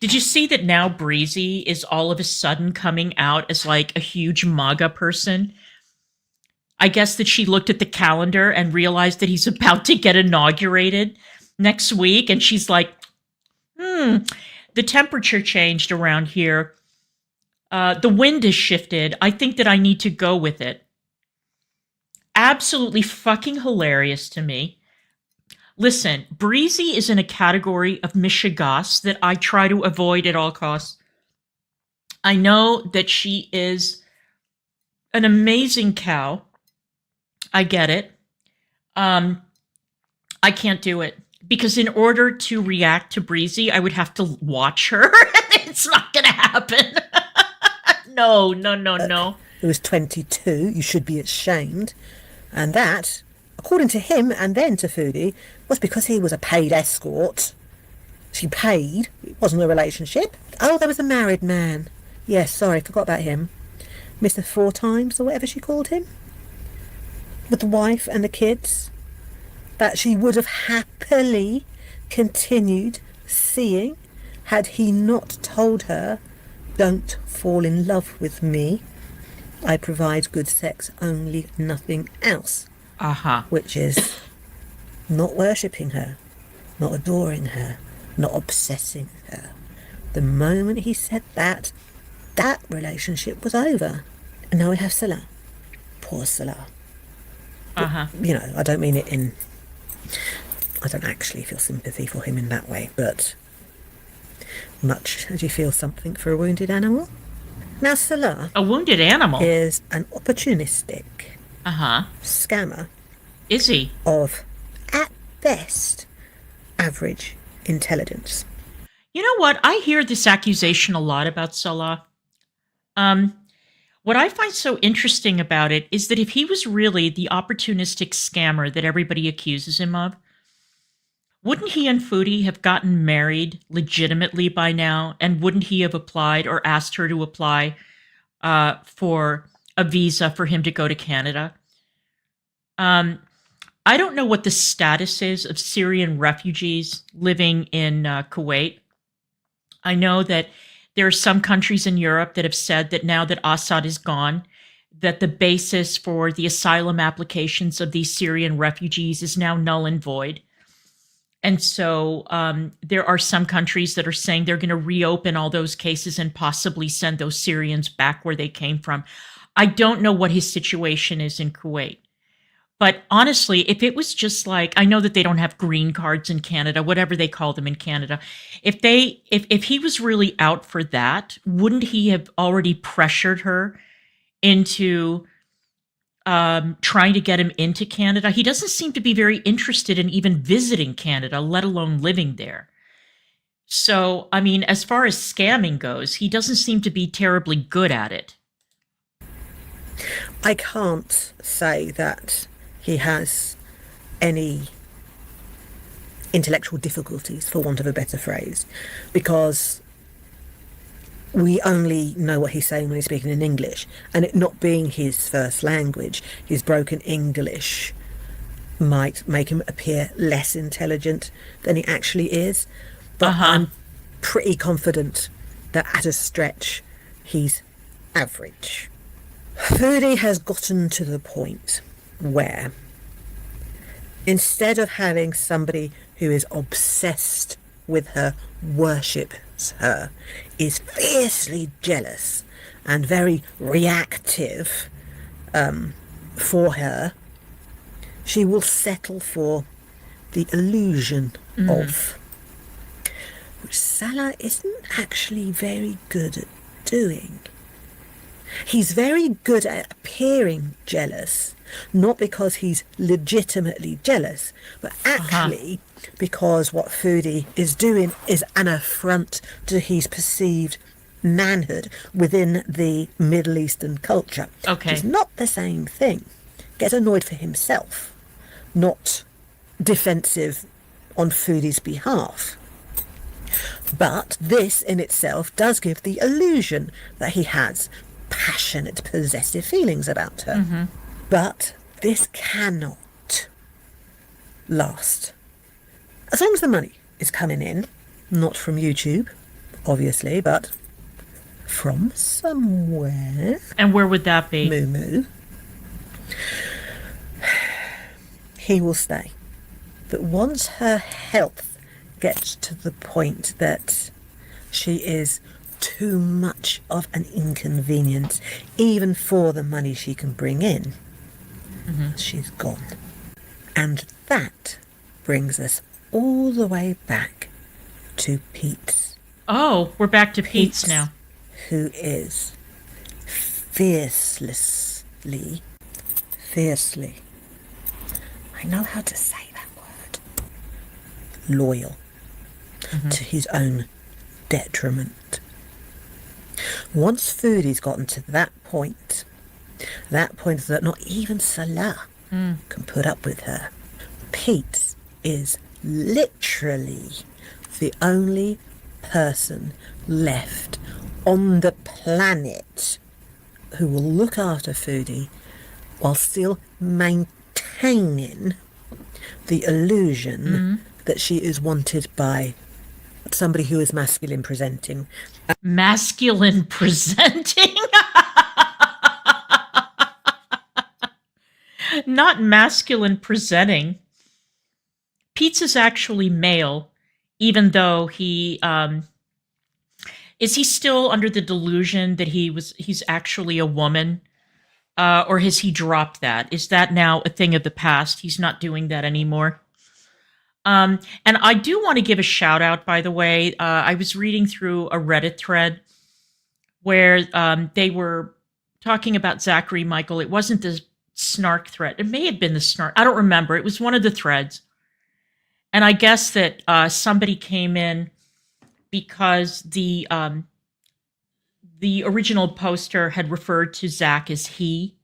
Did you see that now Breezy is all of a sudden coming out as like a huge MAGA person? I guess that she looked at the calendar and realized that he's about to get inaugurated next week. And she's like, the temperature changed around here. The wind has shifted. I think that I need to go with it. Absolutely fucking hilarious to me. Listen, Breezy is in a category of mishigas that I try to avoid at all costs. I know that she is an amazing cow. I get it. I can't do it. Because in order to react to Breezy, I would have to watch her. It's not going to happen. No. He was 22. You should be ashamed. And that, according to him and then to Foodie, was because he was a paid escort. She paid. It wasn't a relationship. Oh, there was a married man. Yes, sorry, forgot about him. Mr. Four Times, or whatever she called him. With the wife and the kids. That she would have happily continued seeing had he not told her, don't fall in love with me. I provide good sex only, nothing else. Which is not worshipping her, not adoring her, not obsessing her. The moment he said that, that relationship was over. And now we have Salah. Poor Salah. You know, I don't mean it in... I don't actually feel sympathy for him in that way, but much as you feel something for a wounded animal. Now, Salah... A wounded animal? ...is an opportunistic scammer. Is he? Of, at best, average intelligence. You know what? I hear this accusation a lot about Salah. What I find so interesting about it is that if he was really the opportunistic scammer that everybody accuses him of, wouldn't he and Foodie have gotten married legitimately by now? And wouldn't he have applied or asked her to apply for a visa for him to go to Canada? I don't know what the status is of Syrian refugees living in Kuwait. I know that there are some countries in Europe that have said that now that Assad is gone, that the basis for the asylum applications of these Syrian refugees is now null and void. And so there are some countries that are saying they're going to reopen all those cases and possibly send those Syrians back where they came from. I don't know what his situation is in Kuwait. But honestly, if it was just like, I know that they don't have green cards in Canada, whatever they call them in Canada. If he was really out for that, wouldn't he have already pressured her into trying to get him into Canada? He doesn't seem to be very interested in even visiting Canada, let alone living there. So, I mean, as far as scamming goes, he doesn't seem to be terribly good at it. I can't say that he has any intellectual difficulties, for want of a better phrase, because we only know what he's saying when he's speaking in English, and it not being his first language, his broken English might make him appear less intelligent than he actually is. But I'm pretty confident that at a stretch, he's average. Foodie has gotten to the point where instead of having somebody who is obsessed with her, worships her, is fiercely jealous and very reactive for her, she will settle for the illusion of, which Salah isn't actually very good at doing. He's very good at appearing jealous, not because he's legitimately jealous, but actually because what Foodie is doing is an affront to his perceived manhood within the Middle Eastern culture. Okay. It's not the same thing. Get annoyed for himself, not defensive on Foodie's behalf. But this in itself does give the illusion that he has passionate, possessive feelings about her. But this cannot last. As long as the money is coming in, not from YouTube, obviously, but from somewhere. And where would that be? Moo. He will stay. But once her health gets to the point that she is too much of an inconvenience, even for the money she can bring in, she's gone. And that brings us all the way back to Pete. Oh, we're back to Pete's now. Who is fiercely, I know how to say that word, loyal to his own detriment. Once Foodie's gotten to that point that not even Salah can put up with her, Pete is literally the only person left on the planet who will look after Foodie while still maintaining the illusion that she is wanted by somebody who is masculine presenting. Masculine presenting? Not masculine presenting. Pete's is actually male, even though he is he still under the delusion that he's actually a woman? Or has he dropped that? Is that now a thing of the past? He's not doing that anymore. And I do want to give a shout out, by the way. I was reading through a Reddit thread where they were talking about Zachary Michael. It wasn't the snark thread. It may have been the snark. I don't remember. It was one of the threads. And I guess that somebody came in because the original poster had referred to Zach as he,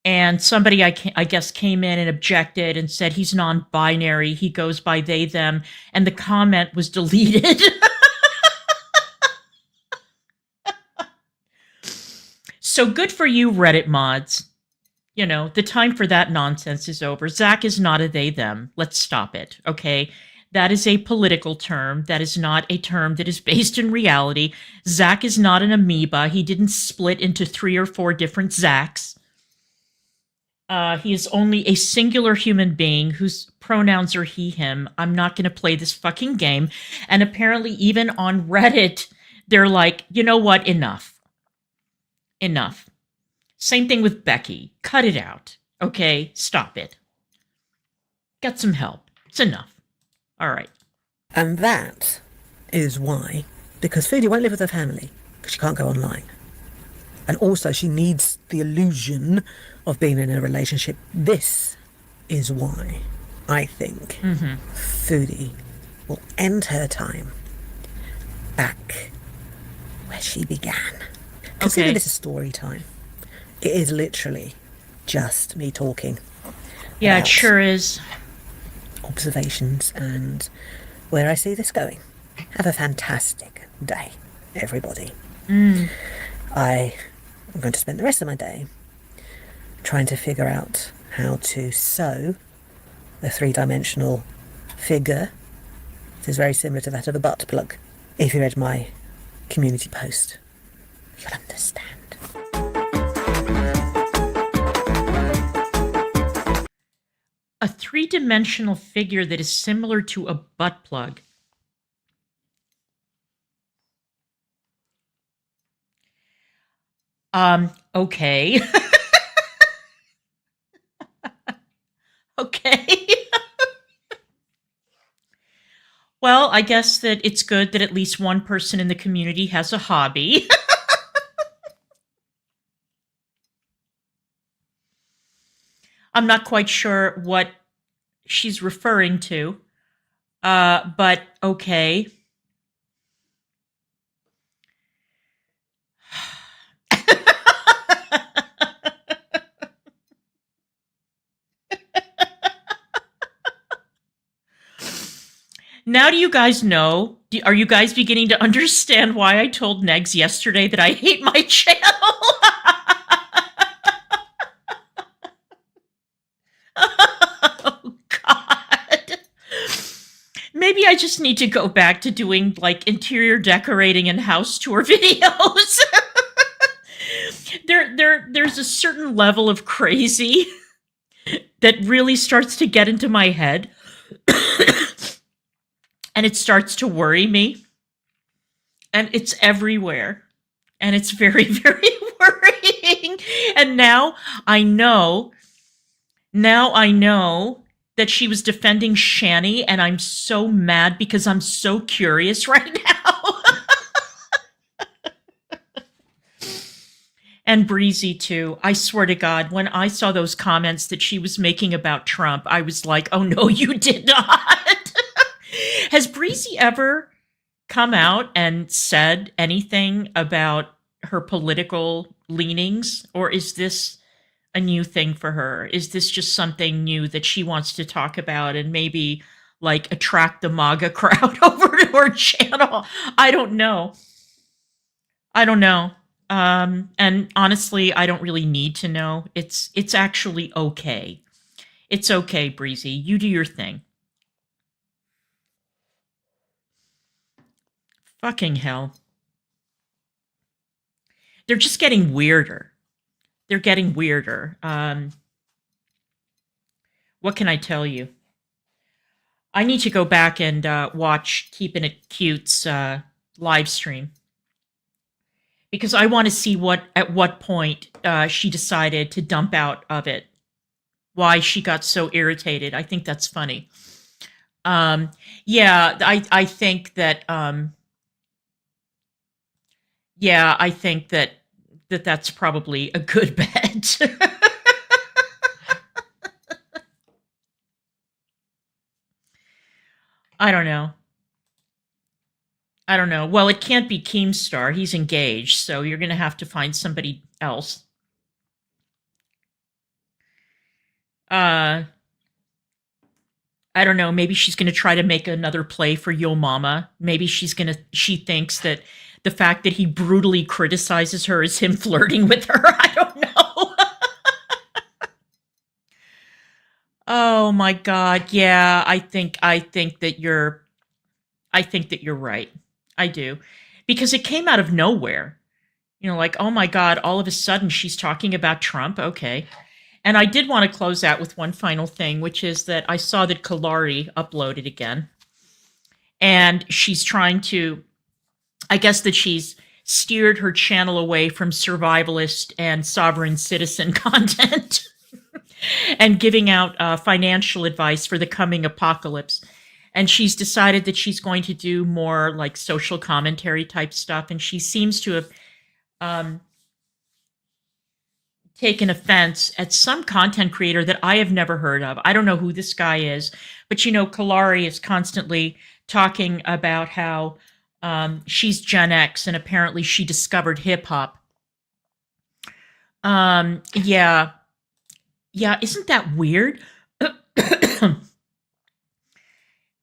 and somebody I guess came in and objected and said he's non-binary, he goes by they them, and the comment was deleted. So good for you, Reddit mods. You know, the time for that nonsense is over. Zach is not a they them. Let's stop it, okay? That is a political term. That is not a term that is based in reality. Zach is not an amoeba. He didn't split into 3 or 4 different Zachs. He is only a singular human being whose pronouns are he, him. I'm not going to play this fucking game. And apparently even on Reddit, they're like, you know what? Enough. Enough. Same thing with Becky. Cut it out. Okay? Stop it. Get some help. It's enough. All right. And that is why, because Foodie won't live with her family, because she can't go online. And also she needs the illusion of being in a relationship. This is why I think Foodie will end her time back where she began. Consider this a story time. It is literally just me talking. Yeah, it sure is. Observations and where I see this going. Have a fantastic day, everybody. I am going to spend the rest of my day trying to figure out how to sew a 3-dimensional figure. It is very similar to that of a butt plug. If you read my community post, you'll understand. A 3-dimensional figure that is similar to a butt plug. Okay. Okay. Well, I guess that it's good that at least one person in the community has a hobby. I'm not quite sure what she's referring to, but okay. Now do you guys know? Are you guys beginning to understand why I told Negs yesterday that I hate my channel? Oh, God. Maybe I just need to go back to doing, like, interior decorating and house tour videos. There's a certain level of crazy that really starts to get into my head. And it starts to worry me. And it's everywhere. And it's very, very worrying. And now I know that she was defending Shani, and I'm so mad because I'm so curious right now. And Breezy, too. I swear to God, when I saw those comments that she was making about Trump, I was like, oh, no, you did not. Has Breezy ever come out and said anything about her political leanings? Or is this a new thing for her? Is this just something new that she wants to talk about and maybe, like, attract the MAGA crowd over to her channel? I don't know. And honestly, I don't really need to know. It's actually okay. It's okay, Breezy. You do your thing. Fucking hell. They're just getting weirder. They're getting weirder. What can I tell you? I need to go back and watch Keeping It Cute's live stream. Because I want to see at what point she decided to dump out of it. Why she got so irritated. I think that's funny. Yeah, I think that... yeah, I think that's probably a good bet. I don't know. I don't know. Well, it can't be Keemstar. He's engaged, so you're going to have to find somebody else. I don't know. Maybe she's going to try to make another play for Yo Mama. Maybe she thinks that the fact that he brutally criticizes her is him flirting with her. I don't know. Oh my God. Yeah, I think that you're right. I do. Because it came out of nowhere. Like, oh my God, all of a sudden she's talking about Trump. Okay. And I did want to close out with one final thing, which is that I saw that Kalari uploaded again. And she's trying to, I guess that she's steered her channel away from survivalist and sovereign citizen content and giving out financial advice for the coming apocalypse. And she's decided that she's going to do more like social commentary type stuff. And she seems to have taken offense at some content creator that I have never heard of. I don't know who this guy is, but Kalari is constantly talking about how she's Gen X and apparently she discovered hip hop. Yeah, isn't that weird?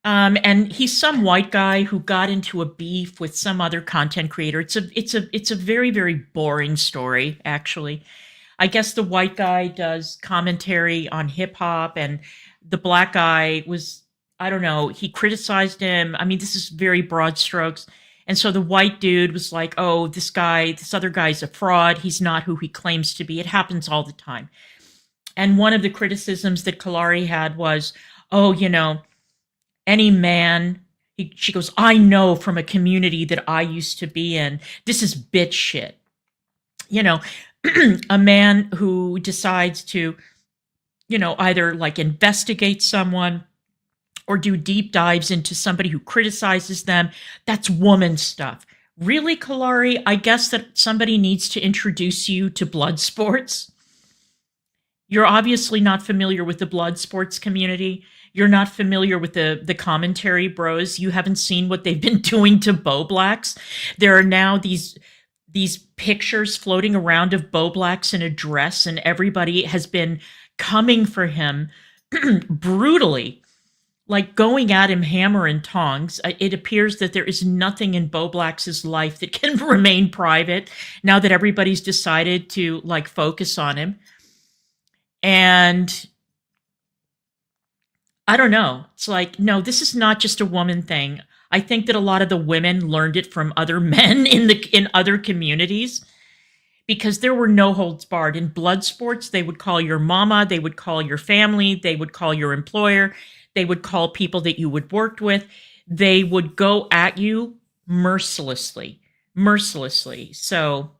And he's some white guy who got into a beef with some other content creator. It's a very, very boring story, actually. I guess the white guy does commentary on hip hop, and the black guy was, I don't know, he criticized him. I mean, this is very broad strokes. And so the white dude was like, oh, this other guy's a fraud. He's not who he claims to be. It happens all the time. And one of the criticisms that Kalari had was, oh, any man, she goes, I know from a community that I used to be in, this is bitch shit. A man who decides to, either like investigate someone or do deep dives into somebody who criticizes them, that's woman stuff. Really, Kalari? I guess that somebody needs to introduce you to blood sports. You're obviously not familiar with the blood sports community. You're not familiar with the commentary bros. You haven't seen what they've been doing to Bo Blacks. There are now these pictures floating around of Bo Blacks in a dress, and everybody has been coming for him brutally, like going at him hammer and tongs. It appears that there is nothing in Bo Blacks' life that can remain private now that everybody's decided to like focus on him. And I don't know. It's like, no, this is not just a woman thing. I think that a lot of the women learned it from other men in other communities, because there were no holds barred. In blood sports, they would call your mama, they would call your family, they would call your employer, they would call people that you would worked with. They would go at you mercilessly. So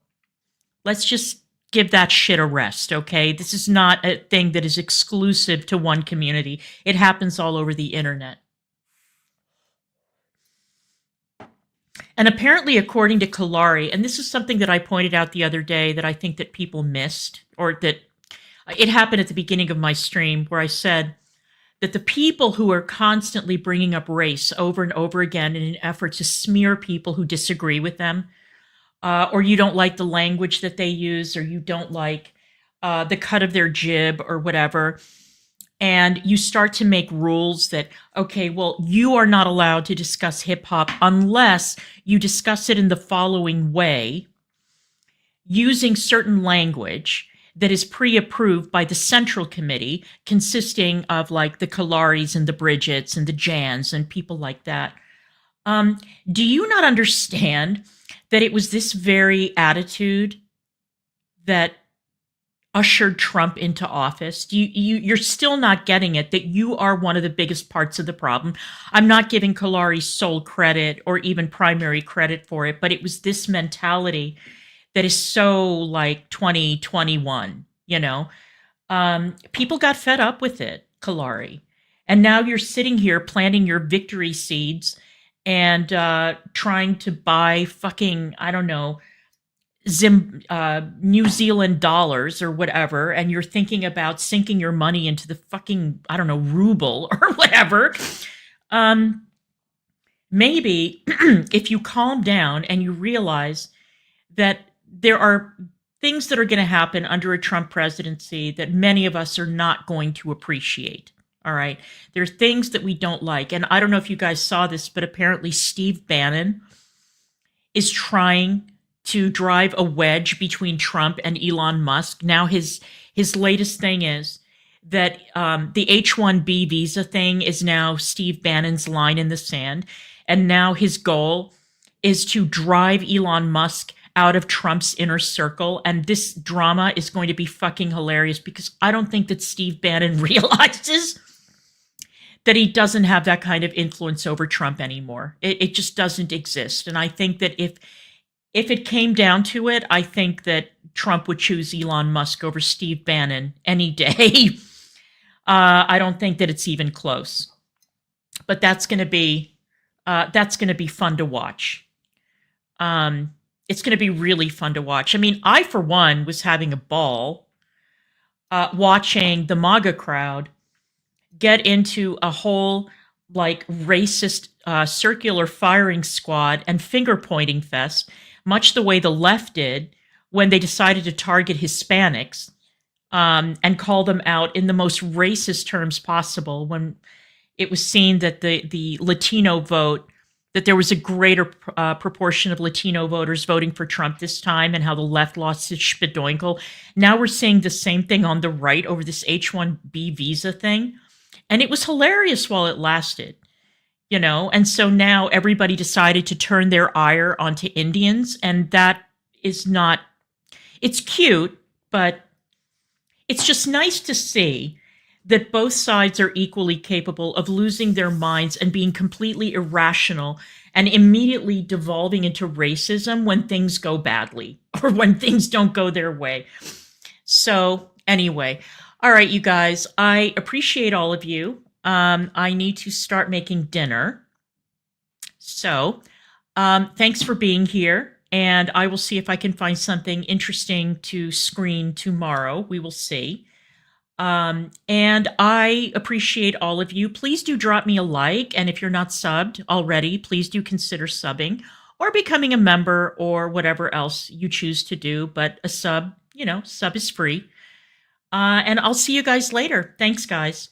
let's just give that shit a rest, okay? This is not a thing that is exclusive to one community. It happens all over the internet. And apparently, according to Kalari, and this is something that I pointed out the other day that I think that people missed, or that it happened at the beginning of my stream, where I said that the people who are constantly bringing up race over and over again in an effort to smear people who disagree with them, or you don't like the language that they use, or you don't like the cut of their jib or whatever, and you start to make rules that, okay, well, you are not allowed to discuss hip hop unless you discuss it in the following way, using certain language that is pre-approved by the Central Committee, consisting of like the Kalaris and the Bridgets and the Jans and people like that. Do you not understand that it was this very attitude that ushered Trump into office? You're still not getting it, that you are one of the biggest parts of the problem. I'm not giving Kalari sole credit or even primary credit for it, but it was this mentality that is so like 2021, people got fed up with it, Kalari. And now you're sitting here planting your victory seeds and trying to buy fucking, I don't know, New Zealand dollars or whatever, and you're thinking about sinking your money into the fucking, I don't know, ruble or whatever. maybe if you calm down and you realize that there are things that are going to happen under a Trump presidency that many of us are not going to appreciate. All right. There are things that we don't like. And I don't know if you guys saw this, but apparently Steve Bannon is trying to drive a wedge between Trump and Elon Musk. Now his latest thing is that the H-1B visa thing is now Steve Bannon's line in the sand. And now his goal is to drive Elon Musk out of Trump's inner circle. And this drama is going to be fucking hilarious because I don't think that Steve Bannon realizes that he doesn't have that kind of influence over Trump anymore. It just doesn't exist. And I think that if it came down to it, I think that Trump would choose Elon Musk over Steve Bannon any day. I don't think that it's even close. But that's going to be fun to watch. It's going to be really fun to watch. I mean, I, for one, was having a ball watching the MAGA crowd get into a whole like racist circular firing squad and finger pointing fest, much the way the left did when they decided to target Hispanics and call them out in the most racist terms possible when it was seen that the Latino vote, that there was a greater proportion of Latino voters voting for Trump this time and how the left lost its spadoinkle. Now we're seeing the same thing on the right over this H-1B visa thing. And it was hilarious while it lasted, you know? And so now everybody decided to turn their ire onto Indians. And that is not, it's cute, but it's just nice to see that both sides are equally capable of losing their minds and being completely irrational and immediately devolving into racism when things go badly or when things don't go their way. So anyway, all right, you guys, I appreciate all of you. I need to start making dinner. So thanks for being here. And I will see if I can find something interesting to screen tomorrow. We will see. And I appreciate all of you. Please do drop me a like. And if you're not subbed already, please do consider subbing or becoming a member or whatever else you choose to do. But a sub, you know, sub is free. And I'll see you guys later. Thanks, guys.